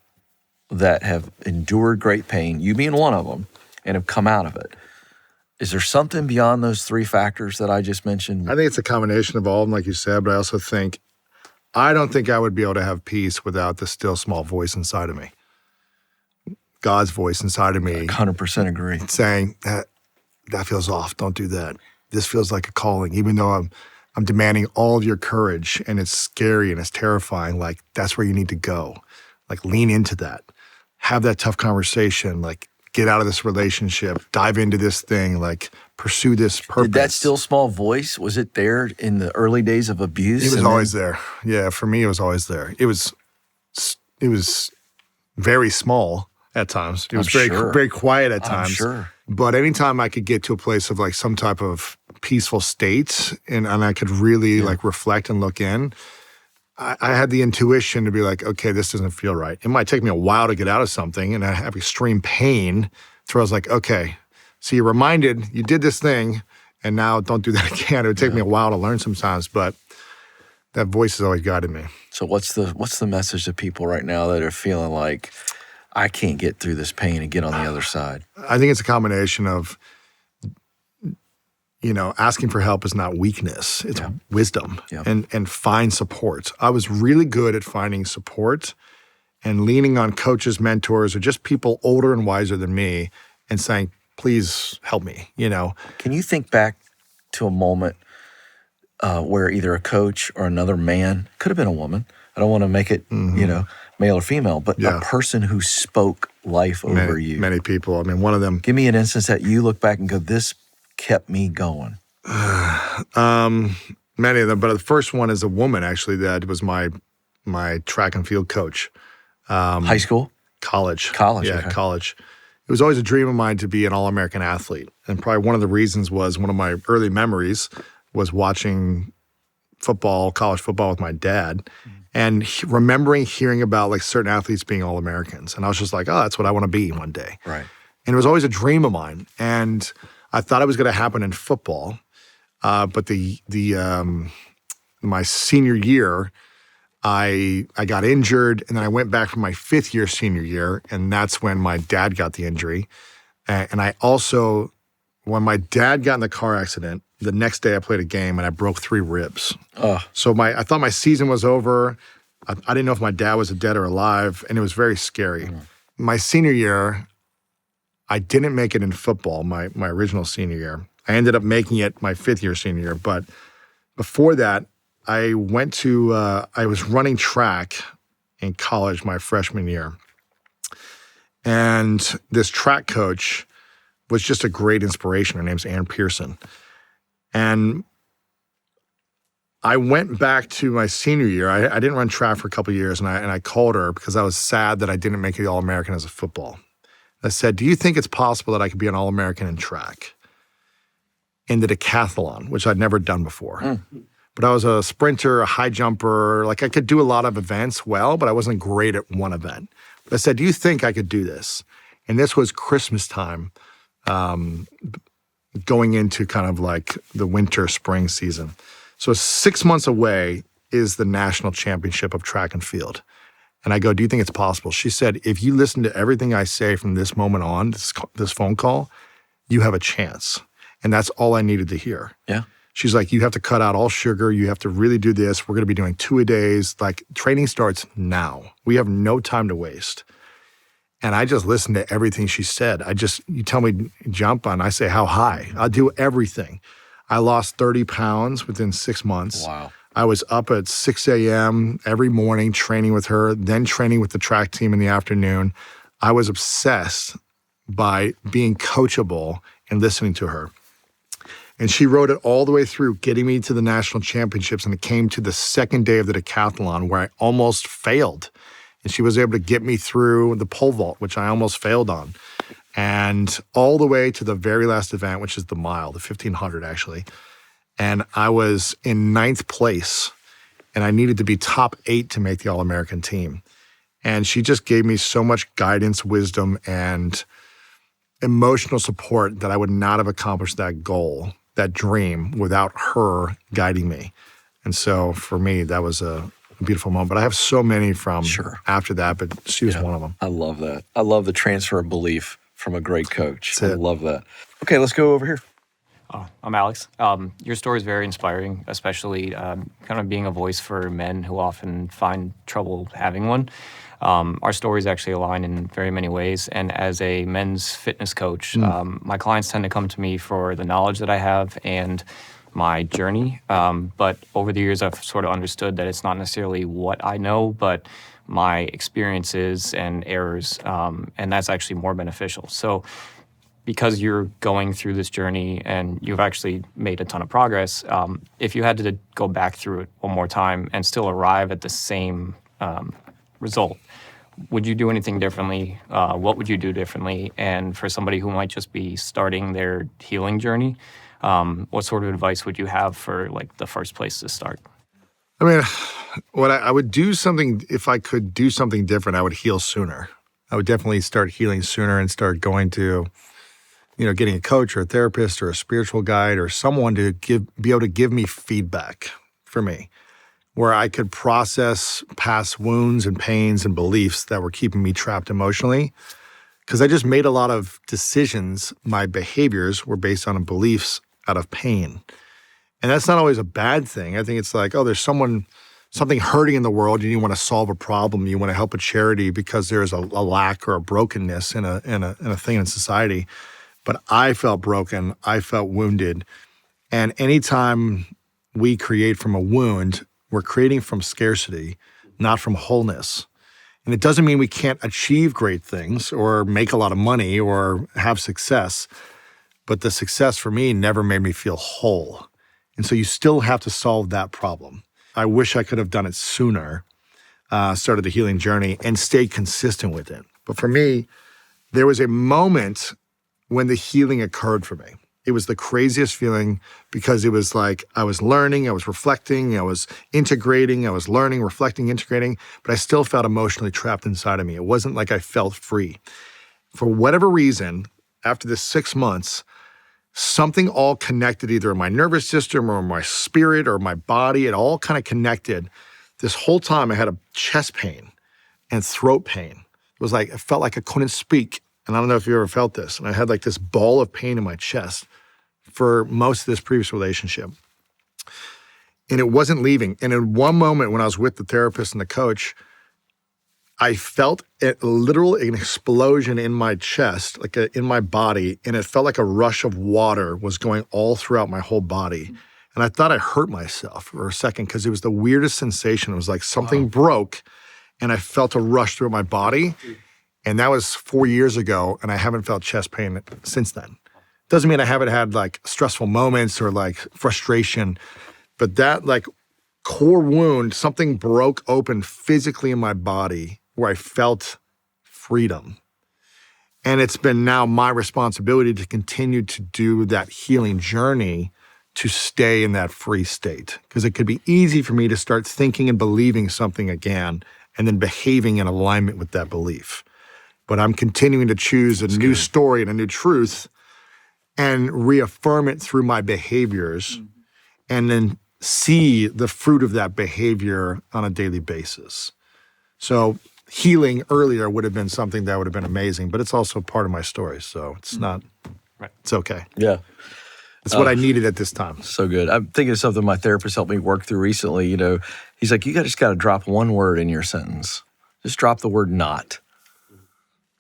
that have endured great pain, you being one of them, and have come out of it, is there something beyond those three factors that I just mentioned? I think it's a combination of all of them, like you said, but I also think, I don't think I would be able to have peace without the still small voice inside of me. God's voice inside of me. I 100% agree. Saying, that feels off, don't do that. This feels like a calling, even though I'm demanding all of your courage and it's scary and it's terrifying, like that's where you need to go. Like lean into that. Have that tough conversation, like get out of this relationship, dive into this thing, like pursue this purpose. Did that still small voice, was it there in the early days of abuse? It was always there. Yeah, for me, it was always there. It was very small at times. It was very quiet at times. I'm sure. But anytime I could get to a place of like some type of peaceful state and I could really like reflect and look in, I had the intuition to be like, okay, this doesn't feel right. It might take me a while to get out of something and I have extreme pain. So I was like, okay, so you're reminded you did this thing and now don't do that again. It would take me a while to learn sometimes, but that voice has always guided me. So what's the message to people right now that are feeling like, I can't get through this pain and get on the other side? I think it's a combination of, asking for help is not weakness. It's wisdom and find support. I was really good at finding support and leaning on coaches, mentors, or just people older and wiser than me and saying, please help me, Can you think back to a moment where either a coach or another man, could have been a woman, I don't want to make it, male or female, but a person who spoke life over you? Many people. I mean, one of them. Give me an instance that you look back and go, this kept me going. Many of them, but the first one is a woman, actually, that was my track and field coach. High school? College. Yeah, okay. College. It was always a dream of mine to be an All-American athlete. And probably one of the reasons was one of my early memories was watching college football with my dad. And remembering hearing about like certain athletes being All-Americans. And I was just like, that's what I want to be one day. Right. And it was always a dream of mine. And I thought it was going to happen in football. But my senior year, I got injured. And then I went back for my fifth year senior year. And that's when my dad got the injury. And I also, when my dad got in the car accident, The next day I played a game and I broke 3 ribs. Oh, So I thought my season was over. I didn't know if my dad was dead or alive, and it was very scary. My senior year, I didn't make it in football, my original senior year. I ended up making it my 5th year senior year. But before that, I was running track in college my freshman year. And this track coach was just a great inspiration. Her name's Ann Pearson. And I went back to my senior year. I didn't run track for a couple of years, and I called her because I was sad that I didn't make the All-American as a football. I said, do you think it's possible that I could be an All-American in track? In the decathlon, which I'd never done before. But I was a sprinter, a high jumper. Like I could do a lot of events well, but I wasn't great at one event. But I said, do you think I could do this? And this was Christmas time, going into kind of like the winter, spring season. So 6 months away is the national championship of track and field. And I go, do you think it's possible? She said, if you listen to everything I say from this moment on, this phone call, you have a chance. And that's all I needed to hear. yeah. She's like, you have to cut out all sugar. You have to really do this. We're going to be doing 2-a-days. Like training starts now. We have no time to waste. And I just listened to everything she said. You tell me jump on, I say, how high? I'll do everything. I lost 30 pounds within 6 months. Wow. I was up at 6 a.m. every morning training with her, then training with the track team in the afternoon. I was obsessed by being coachable and listening to her. And she rode it all the way through, getting me to the national championships. And it came to the second day of the decathlon where I almost failed. And she was able to get me through the pole vault, which I almost failed on. And all the way to the very last event, which is the mile, the 1,500 actually. And I was in 9th place. And I needed to be top 8 to make the All-American team. And she just gave me so much guidance, wisdom, and emotional support that I would not have accomplished that goal, that dream, without her guiding me. And so for me, that was a beautiful moment. But I have so many from after that, but she was one of them. I love that. I love the transfer of belief from a great coach. That's I it. love that. Okay, let's go over here. I'm Alex. Your story is very inspiring, especially kind of being a voice for men who often find trouble having one. Our stories actually align in very many ways. And as a men's fitness coach, my clients tend to come to me for the knowledge that I have and my journey. But over the years, I've sort of understood that it's not necessarily what I know, but my experiences and errors. And that's actually more beneficial. So because you're going through this journey and you've actually made a ton of progress, if you had to go back through it one more time and still arrive at the same result, would you do anything differently? What would you do differently? And for somebody who might just be starting their healing journey, what sort of advice would you have for like the first place to start? I mean, I would do something, if I could do something different, I would heal sooner. I would definitely start healing sooner and start going to, getting a coach or a therapist or a spiritual guide or someone to be able to give me feedback for me, where I could process past wounds and pains and beliefs that were keeping me trapped emotionally. Because I just made a lot of decisions. My behaviors were based on beliefs out of pain. And that's not always a bad thing. I think it's like, there's something hurting in the world, and you want to solve a problem. You want to help a charity because there's a lack or a brokenness in a thing in society. But I felt broken. I felt wounded. And anytime we create from a wound, we're creating from scarcity, not from wholeness. And it doesn't mean we can't achieve great things or make a lot of money or have success. But the success for me never made me feel whole. And so you still have to solve that problem. I wish I could have done it sooner, started the healing journey, and stayed consistent with it. But for me, there was a moment when the healing occurred for me. It was the craziest feeling because it was like I was learning, I was reflecting, I was integrating, I was learning, reflecting, integrating, but I still felt emotionally trapped inside of me. It wasn't like I felt free. For whatever reason, after the 6 months, something all connected either in my nervous system or my spirit or my body. It all kind of connected. This whole time I had a chest pain and throat pain. It felt like I couldn't speak. And I don't know if you ever felt this. And I had like this ball of pain in my chest for most of this previous relationship. And it wasn't leaving. And in one moment when I was with the therapist and the coach, I felt an explosion in my chest, in my body, and it felt like a rush of water was going all throughout my whole body. And I thought I hurt myself for a second because it was the weirdest sensation. It was like something broke, and I felt a rush through my body. And that was 4 years ago, and I haven't felt chest pain since then. Doesn't mean I haven't had like stressful moments or like frustration, but that like core wound, something broke open physically in my body where I felt freedom. And it's been now my responsibility to continue to do that healing journey to stay in that free state. Because it could be easy for me to start thinking and believing something again and then behaving in alignment with that belief. But I'm continuing to choose a new story and a new truth and reaffirm it through my behaviors and then see the fruit of that behavior on a daily basis. So healing earlier would have been something that would have been amazing, but it's also part of my story. So it's not, it's okay. Yeah. It's what I needed at this time. So good. I'm thinking of something my therapist helped me work through recently. You know, he's like, you just got to drop one word in your sentence. Just drop the word not.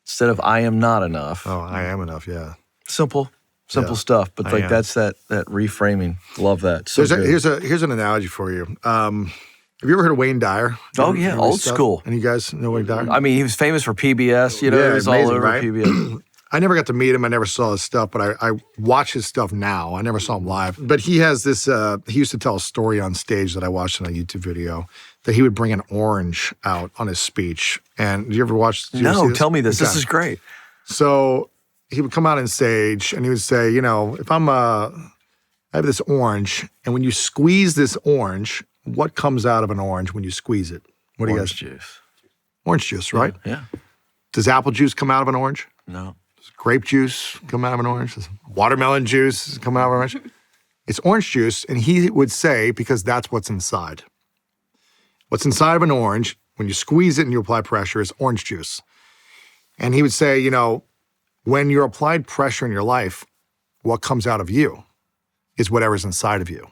Instead of I am not enough. Oh, I am enough, yeah. Simple stuff. But like that's that reframing. Love that. So here's an analogy for you. Have you ever heard of Wayne Dyer? Oh, yeah, old school. And you guys know Wayne Dyer? I mean, he was famous for PBS, you know, Yeah, he was amazing, all over right? PBS. I never got to meet him. I never saw his stuff, but I watch his stuff now. I never saw him live. But he has this, he used to tell a story on stage that I watched in a YouTube video that he would bring an orange out on his speech. And did you ever watch? No, tell me this. This is great. So he would come out on stage and he would say, you know, if I have this orange, and when you squeeze this orange, what comes out of an orange when you squeeze it? What do you guys? Juice. Orange juice, right? Yeah. Does apple juice come out of an orange? No. Does grape juice come out of an orange? Does watermelon juice come out of an orange? It's orange juice, and he would say, because that's what's inside. What's inside of an orange, when you squeeze it and you apply pressure, is orange juice. And he would say, you know, when you're applied pressure in your life, what comes out of you is whatever's inside of you.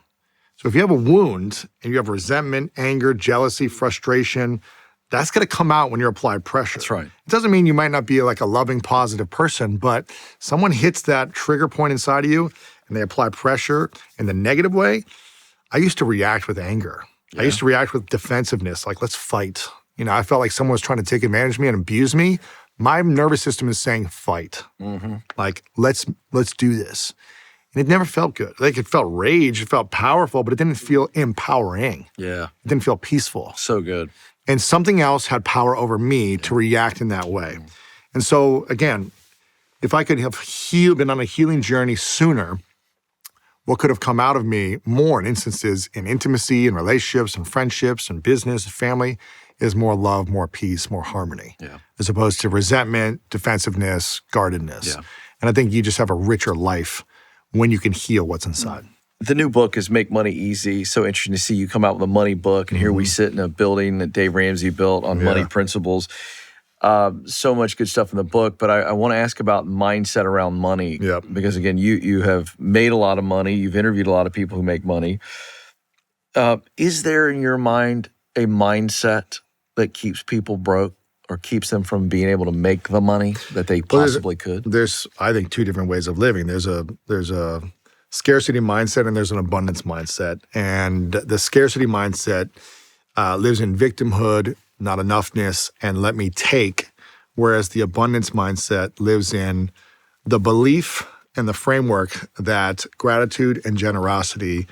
So if you have a wound and you have resentment, anger, jealousy, frustration, that's going to come out when you're applied pressure. That's right. It doesn't mean you might not be like a loving, positive person, but someone hits that trigger point inside of you and they apply pressure in the negative way. I used to react with anger. Yeah. I used to react with defensiveness, like, let's fight. You know, I felt like someone was trying to take advantage of me and abuse me. My nervous system is saying fight. Mm-hmm. Like, let's do this. And it never felt good. Like, it felt rage, it felt powerful, but it didn't feel empowering. Yeah. It didn't feel peaceful. So good. And something else had power over me to react in that way. And so, again, if I could have been on a healing journey sooner, what could have come out of me more in instances in intimacy and relationships and friendships and business and family is more love, more peace, more harmony, as opposed to resentment, defensiveness, guardedness. Yeah. And I think you just have a richer life when you can heal what's inside. The new book is Make Money Easy. So interesting to see you come out with a money book. And here we sit in a building that Dave Ramsey built on money principles. So much good stuff in the book. But I want to ask about mindset around money. Yep. Because, again, you have made a lot of money. You've interviewed a lot of people who make money. Is there in your mind a mindset that keeps people broke or keeps them from being able to make the money that they possibly could? There's, I think, two different ways of living. There's a scarcity mindset and there's an abundance mindset. And the scarcity mindset lives in victimhood, not enoughness, and let me take, whereas the abundance mindset lives in the belief and the framework that gratitude and generosity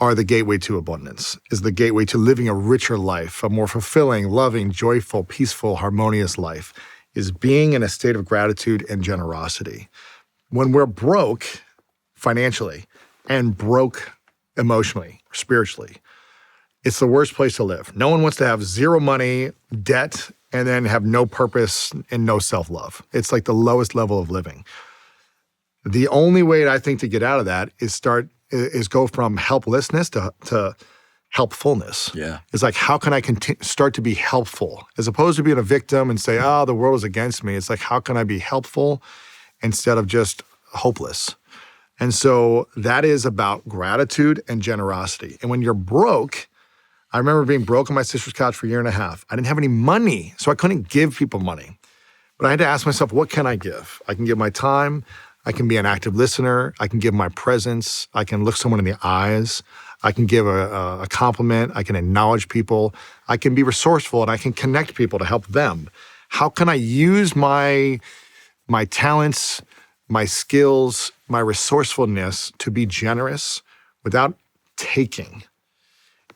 are the gateway to abundance, is the gateway to living a richer life, a more fulfilling, loving, joyful, peaceful, harmonious life, is being in a state of gratitude and generosity. When we're broke financially and broke emotionally, spiritually, it's the worst place to live. No one wants to have zero money, debt, and then have no purpose and no self-love. It's like the lowest level of living. The only way I think to get out of that is go from helplessness to helpfulness. Yeah. It's like, how can I start to be helpful? As opposed to being a victim and say, oh, the world is against me. It's like, how can I be helpful instead of just hopeless? And so that is about gratitude and generosity. And when you're broke, I remember being broke on my sister's couch for a year and a half. I didn't have any money, so I couldn't give people money. But I had to ask myself, what can I give? I can give my time. I can be an active listener. I can give my presence. I can look someone in the eyes. I can give a compliment. I can acknowledge people. I can be resourceful, and I can connect people to help them. How can I use my talents, my skills, my resourcefulness to be generous without taking?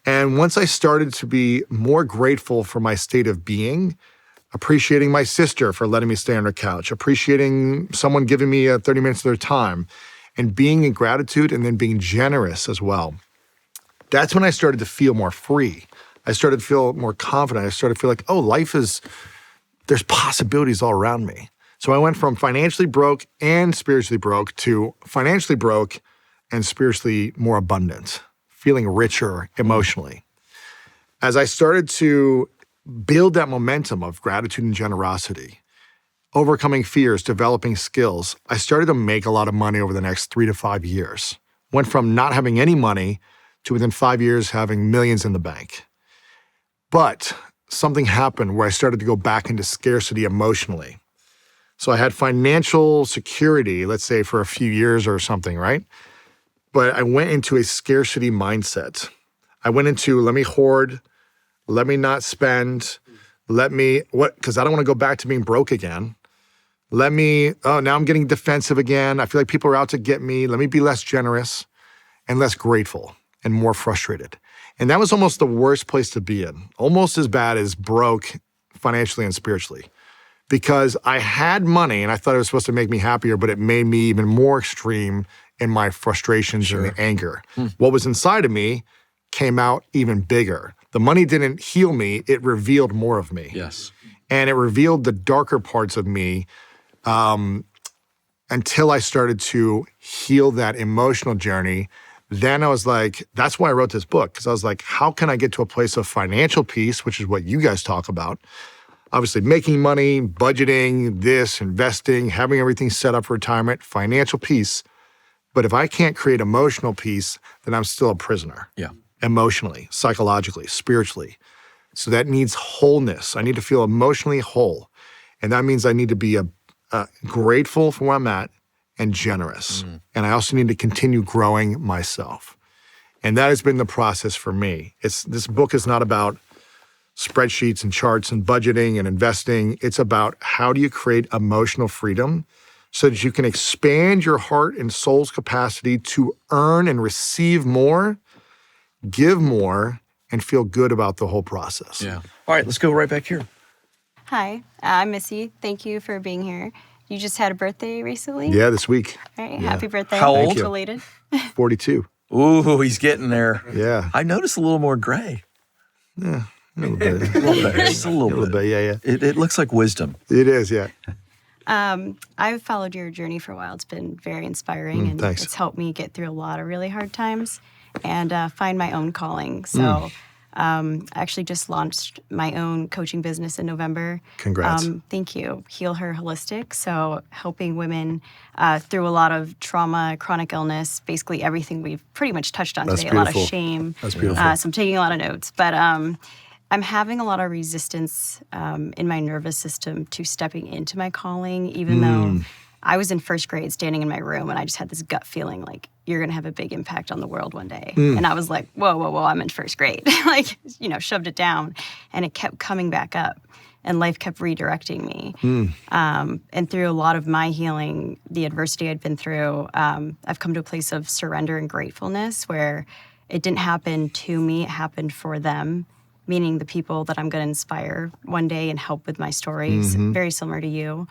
And once I started to be more grateful for my state of being, appreciating my sister for letting me stay on her couch, appreciating someone giving me 30 minutes of their time, and being in gratitude and then being generous as well, that's when I started to feel more free. I started to feel more confident. I started to feel like, oh, there's possibilities all around me. So I went from financially broke and spiritually broke to financially broke and spiritually more abundant, feeling richer emotionally. As I started to build that momentum of gratitude and generosity, overcoming fears, developing skills, I started to make a lot of money over the next 3 to 5 years. Went from not having any money to within 5 years having millions in the bank. But something happened where I started to go back into scarcity emotionally. So I had financial security, let's say for a few years or something, right? But I went into a scarcity mindset. I went into, let me hoard, let me not spend, because I don't want to go back to being broke again. Now I'm getting defensive again. I feel like people are out to get me. Let me be less generous and less grateful and more frustrated. And that was almost the worst place to be in, almost as bad as broke financially and spiritually. Because I had money and I thought it was supposed to make me happier, but it made me even more extreme in my frustrations and the anger. What was inside of me came out even bigger. The money didn't heal me, it revealed more of me. Yes. And it revealed the darker parts of me until I started to heal that emotional journey. Then I was like, that's why I wrote this book, because I was like, how can I get to a place of financial peace, which is what you guys talk about? Obviously, making money, budgeting, investing, having everything set up for retirement, financial peace. But if I can't create emotional peace, then I'm still a prisoner. Yeah. Emotionally, psychologically, spiritually. So that needs wholeness. I need to feel emotionally whole. And that means I need to be grateful for where I'm at and generous. And I also need to continue growing myself. And that has been the process for me. This book is not about spreadsheets and charts and budgeting and investing. It's about how do you create emotional freedom so that you can expand your heart and soul's capacity to earn and receive more, give more, and feel good about the whole process. Yeah. All right, let's go right back here. Hi, I'm Missy. Thank you for being here. You just had a birthday recently? Yeah, this week. All right, Yeah. happy birthday. How old? Thank you. Related. 42. Ooh, he's getting there. Yeah. I noticed a little more gray. Yeah, a little bit. Just a little bit. Yeah. It looks like wisdom. It is, yeah. I've followed your journey for a while. It's been very inspiring, and thanks. it's helped me get through a lot of really hard times and find my own calling. So I actually just launched my own coaching business in November. Congrats. Thank you. Heal Her Holistic. So helping women through a lot of trauma, chronic illness, basically everything we've pretty much touched on That's today. A lot beautiful. of shame. That's beautiful. So I'm taking a lot of notes. But I'm having a lot of resistance in my nervous system to stepping into my calling, even though I was in first grade standing in my room and I just had this gut feeling like, you're going to have a big impact on the world one day. And I was like, whoa, I'm in first grade. Shoved it down. And it kept coming back up. And life kept redirecting me. And through a lot of my healing, the adversity I'd been through, I've come to a place of surrender and gratefulness where it didn't happen to me, it happened for them, meaning the people that I'm going to inspire one day and help with my stories, very similar to you.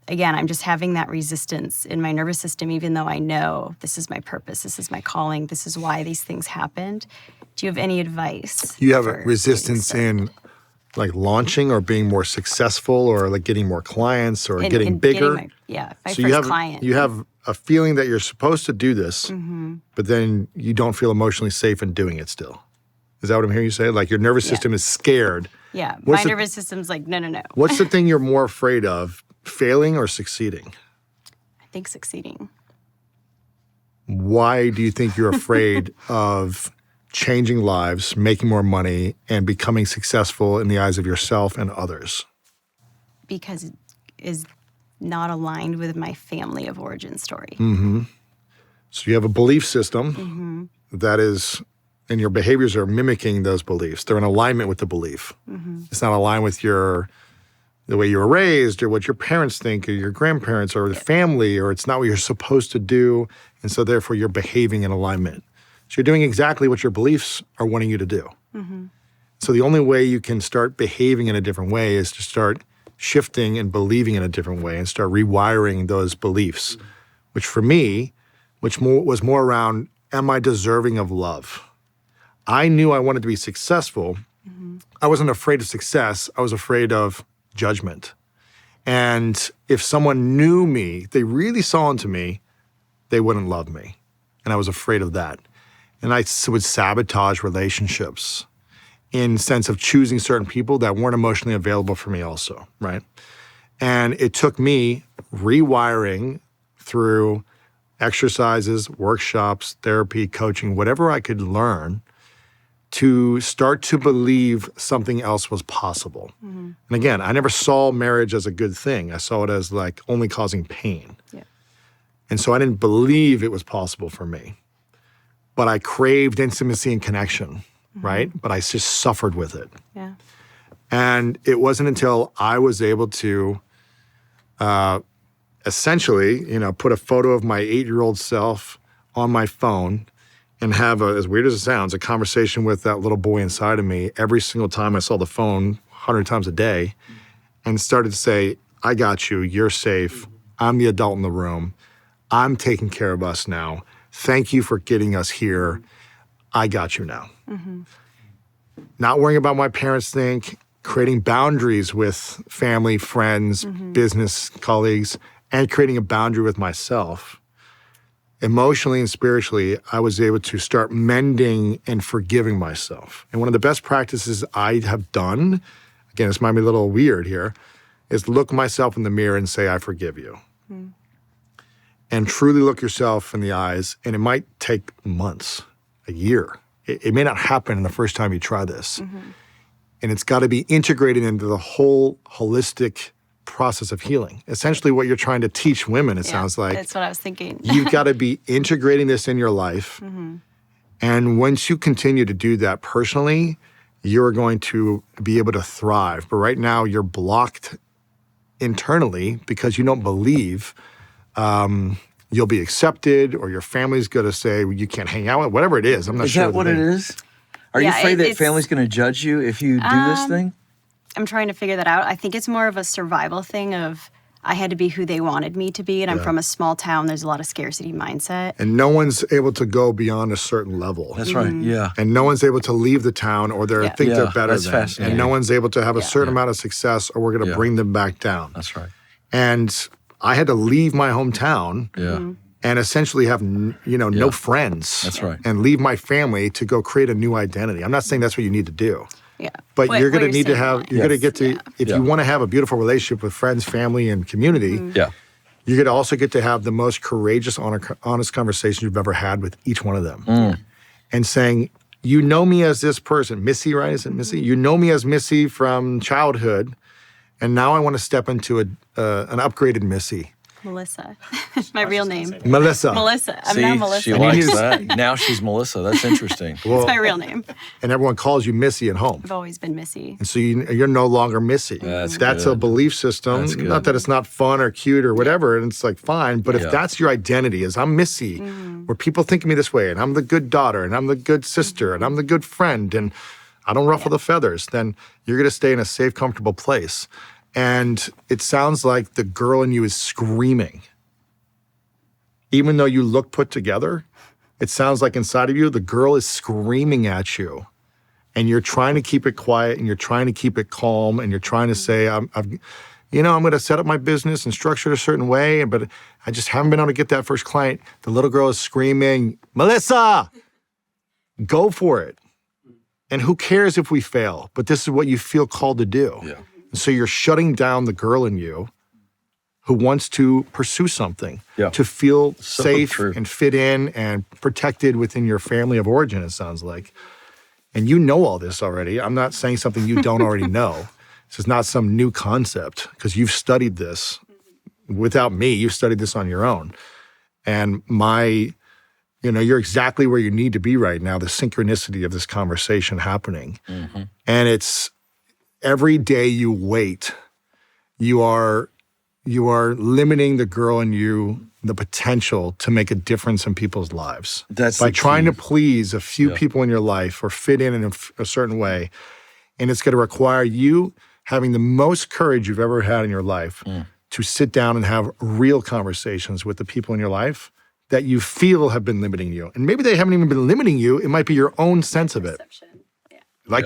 Again, I'm just having that resistance in my nervous system, even though I know this is my purpose, this is my calling, this is why these things happened. Do you have any advice? You have a for resistance getting started? in like launching or being more successful or like getting more clients or getting bigger? My So first client. you have a feeling that you're supposed to do this, but then you don't feel emotionally safe in doing it still. Is that what I'm hearing you say? Like your nervous system is scared. Yeah, What's my the- nervous system's like, no. What's the thing you're more afraid of, failing or succeeding? I think succeeding. Why do you think you're afraid of changing lives, making more money, and becoming successful in the eyes of yourself and others? Because it is not aligned with my family of origin story. So you have a belief system that is, and your behaviors are mimicking those beliefs. They're in alignment with the belief. It's not aligned with the way you were raised or what your parents think or your grandparents or the family, or it's not what you're supposed to do. And so therefore you're behaving in alignment. So you're doing exactly what your beliefs are wanting you to do. So the only way you can start behaving in a different way is to start shifting and believing in a different way and start rewiring those beliefs, which for me, was more around, am I deserving of love? I knew I wanted to be successful. I wasn't afraid of success. I was afraid of judgment. And if someone knew me, they really saw into me, they wouldn't love me. And I was afraid of that. And I would sabotage relationships in sense of choosing certain people that weren't emotionally available for me also, right? And it took me rewiring through exercises, workshops, therapy, coaching, whatever I could learn to start to believe something else was possible. And again, I never saw marriage as a good thing. I saw it as like only causing pain. And so I didn't believe it was possible for me. But I craved intimacy and connection, right? But I just suffered with it. And it wasn't until I was able to essentially, put a photo of my 8-year-old self on my phone and have, as weird as it sounds, a conversation with that little boy inside of me every single time I saw the phone 100 times a day, and started to say, I got you, you're safe, I'm the adult in the room, I'm taking care of us now, thank you for getting us here, I got you now. Not worrying about what my parents think, creating boundaries with family, friends, business colleagues, and creating a boundary with myself. Emotionally and spiritually, I was able to start mending and forgiving myself. And one of the best practices I have done, again, this might be a little weird here, is look myself in the mirror and say, I forgive you. And truly look yourself in the eyes, and it might take months, a year. It may not happen in the first time you try this. And it's got to be integrated into the whole holistic process of healing. Essentially what you're trying to teach women, it sounds like. That's what I was thinking. You've got to be integrating this in your life. And once you continue to do that personally, you're going to be able to thrive. But right now you're blocked internally because you don't believe you'll be accepted, or your family's going to say, well, you can't hang out with, whatever it is. I'm not sure. Is that what it is? Are you afraid that family's going to judge you if you do this thing? I'm trying to figure that out. I think it's more of a survival thing of I had to be who they wanted me to be, and I'm from a small town. There's a lot of scarcity mindset. And no one's able to go beyond a certain level. That's right, yeah. And no one's able to leave the town or think they're better that's than. fascinating. And no one's able to have a certain amount of success, or we're going to bring them back down. That's right. And I had to leave my hometown and essentially have no friends. That's right. And leave my family to go create a new identity. I'm not saying that's what you need to do. But What you're going to you're need to saying, have, you're going to get to, if you want to have a beautiful relationship with friends, family, and community, you're going to also get to have the most courageous, honest conversation you've ever had with each one of them. And saying, you know me as this person, Missy, right? Is it Missy? You know me as Missy from childhood, and now I want to step into an upgraded Missy. Melissa. My real name. Melissa. Melissa. I'm See, now Melissa. she likes that. Now she's Melissa. That's interesting. Well, It's my real name. and everyone calls you Missy at home. I've always been Missy. And so you're no longer Missy. That's a good. belief system. That's good. Not that it's not fun or cute or whatever, and it's like fine. But if that's your identity, is I'm Missy, where people think of me this way, and I'm the good daughter, and I'm the good sister, and I'm the good friend, and I don't ruffle the feathers, then you're going to stay in a safe, comfortable place. And it sounds like the girl in you is screaming. Even though you look put together, it sounds like inside of you, the girl is screaming at you. And you're trying to keep it quiet, and you're trying to keep it calm, and you're trying to say, I'm going to set up my business and structure it a certain way, but I just haven't been able to get that first client. The little girl is screaming, Melissa, go for it. And who cares if we fail? But this is what you feel called to do. And so you're shutting down the girl in you who wants to pursue something, Yeah. to feel So safe true. and fit in and protected within your family of origin, it sounds like. And you know all this already. I'm not saying something you don't already know. This is not some new concept because you've studied this. Without me, you've studied this on your own. And you're exactly where you need to be right now, the synchronicity of this conversation happening. And it's every day you wait, you are limiting the girl in you, the potential to make a difference in people's lives. That's by the trying key. to please a few people in your life or fit in a certain way. And it's going to require you having the most courage you've ever had in your life to sit down and have real conversations with the people in your life that you feel have been limiting you. And maybe they haven't even been limiting you. It might be your own sense of it.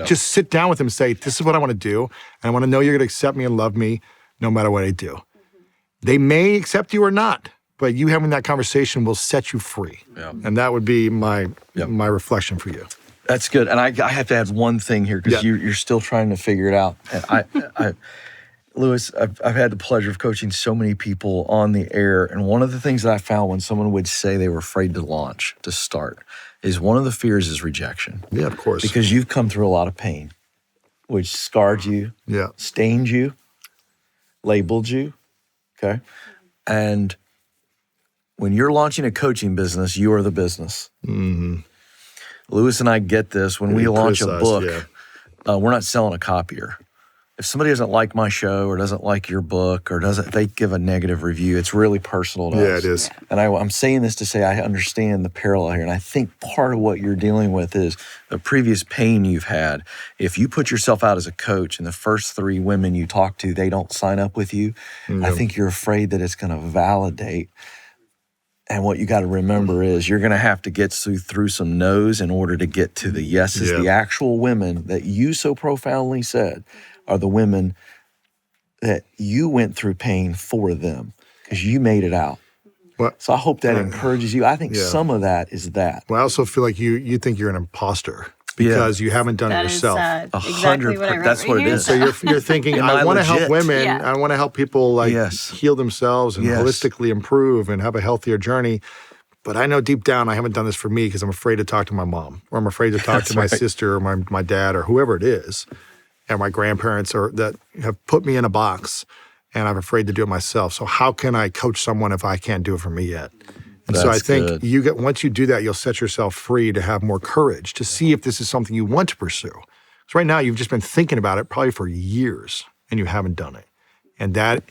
Just sit down with them and say, this is what I want to do. And I want to know you're going to accept me and love me no matter what I do. They may accept you or not, but you having that conversation will set you free. Yeah. And that would be my reflection for you. That's good. And I have to add one thing here because you're still trying to figure it out. And Lewis, I've had the pleasure of coaching so many people on the air. And one of the things that I found when someone would say they were afraid to launch, to start, is one of the fears is rejection. Yeah, of course. Because you've come through a lot of pain, which scarred you, stained you, labeled you, okay? And when you're launching a coaching business, you are the business. Mm-hmm. Lewis and I get this. When we launch a book, we're not selling a copier. If somebody doesn't like my show or doesn't like your book or they give a negative review, it's really personal to us. Yeah, it is. And I'm saying this to say I understand the parallel here. And I think part of what you're dealing with is the previous pain you've had. If you put yourself out as a coach and the first 3 women you talk to, they don't sign up with you, I think you're afraid that it's going to validate. And what you got to remember is you're going to have to get through some no's in order to get to the yeses. The actual women that you so profoundly said are the women that you went through pain for them because you made it out. Well, so I hope that encourages you. I think some of that is that. Well, I also feel like you think you're an imposter because you haven't done it yourself. Exactly what I wrote. That's what it is. So you're thinking, I want to help women. I want to help people heal themselves and holistically improve and have a healthier journey. But I know deep down I haven't done this for me because I'm afraid to talk to my mom or I'm afraid to talk to my sister or my dad or whoever it is. And my grandparents that have put me in a box and I'm afraid to do it myself. So how can I coach someone if I can't do it for me yet? And so I think once you do that, you'll set yourself free to have more courage to see if this is something you want to pursue. So right now you've just been thinking about it probably for years and you haven't done it. And that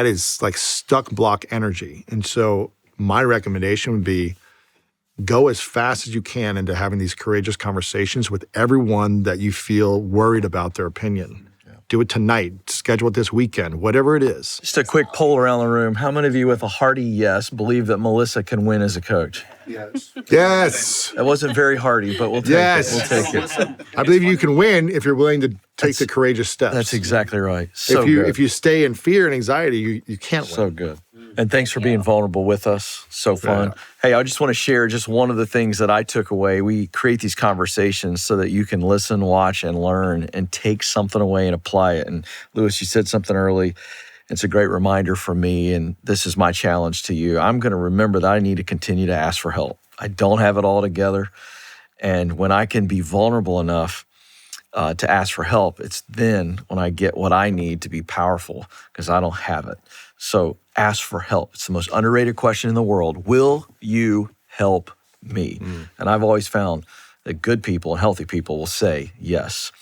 is like stuck block energy. And so my recommendation would be go as fast as you can into having these courageous conversations with everyone that you feel worried about their opinion. Do it tonight, schedule it this weekend, whatever it is. Just a quick poll around the room. How many of you with a hearty yes believe that Melissa can win as a coach? Yes. That wasn't very hearty, but we'll take it. We'll take it. I believe you can win if you're willing to take the courageous steps. That's exactly right. If you stay in fear and anxiety, you can't win. So good. And thanks for being vulnerable with us. So fun. Yeah. Hey, I just want to share just one of the things that I took away. We create these conversations so that you can listen, watch, and learn and take something away and apply it. And Lewis, you said something early. It's a great reminder for me, and this is my challenge to you. I'm going to remember that I need to continue to ask for help. I don't have it all together. And when I can be vulnerable enough to ask for help, it's then when I get what I need to be powerful because I don't have it. So ask for help. It's the most underrated question in the world. Will you help me? And I've always found that good people and healthy people will say yes.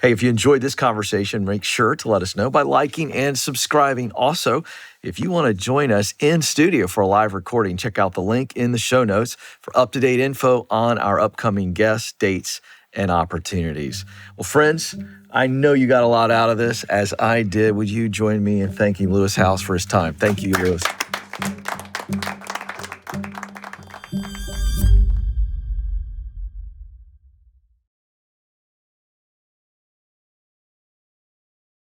Hey, if you enjoyed this conversation, make sure to let us know by liking and subscribing. Also, if you want to join us in studio for a live recording, check out the link in the show notes for up-to-date info on our upcoming guests, dates, and opportunities. Well, friends, I know you got a lot out of this, as I did. Would you join me in thanking Lewis House for his time? Thank you, Lewis.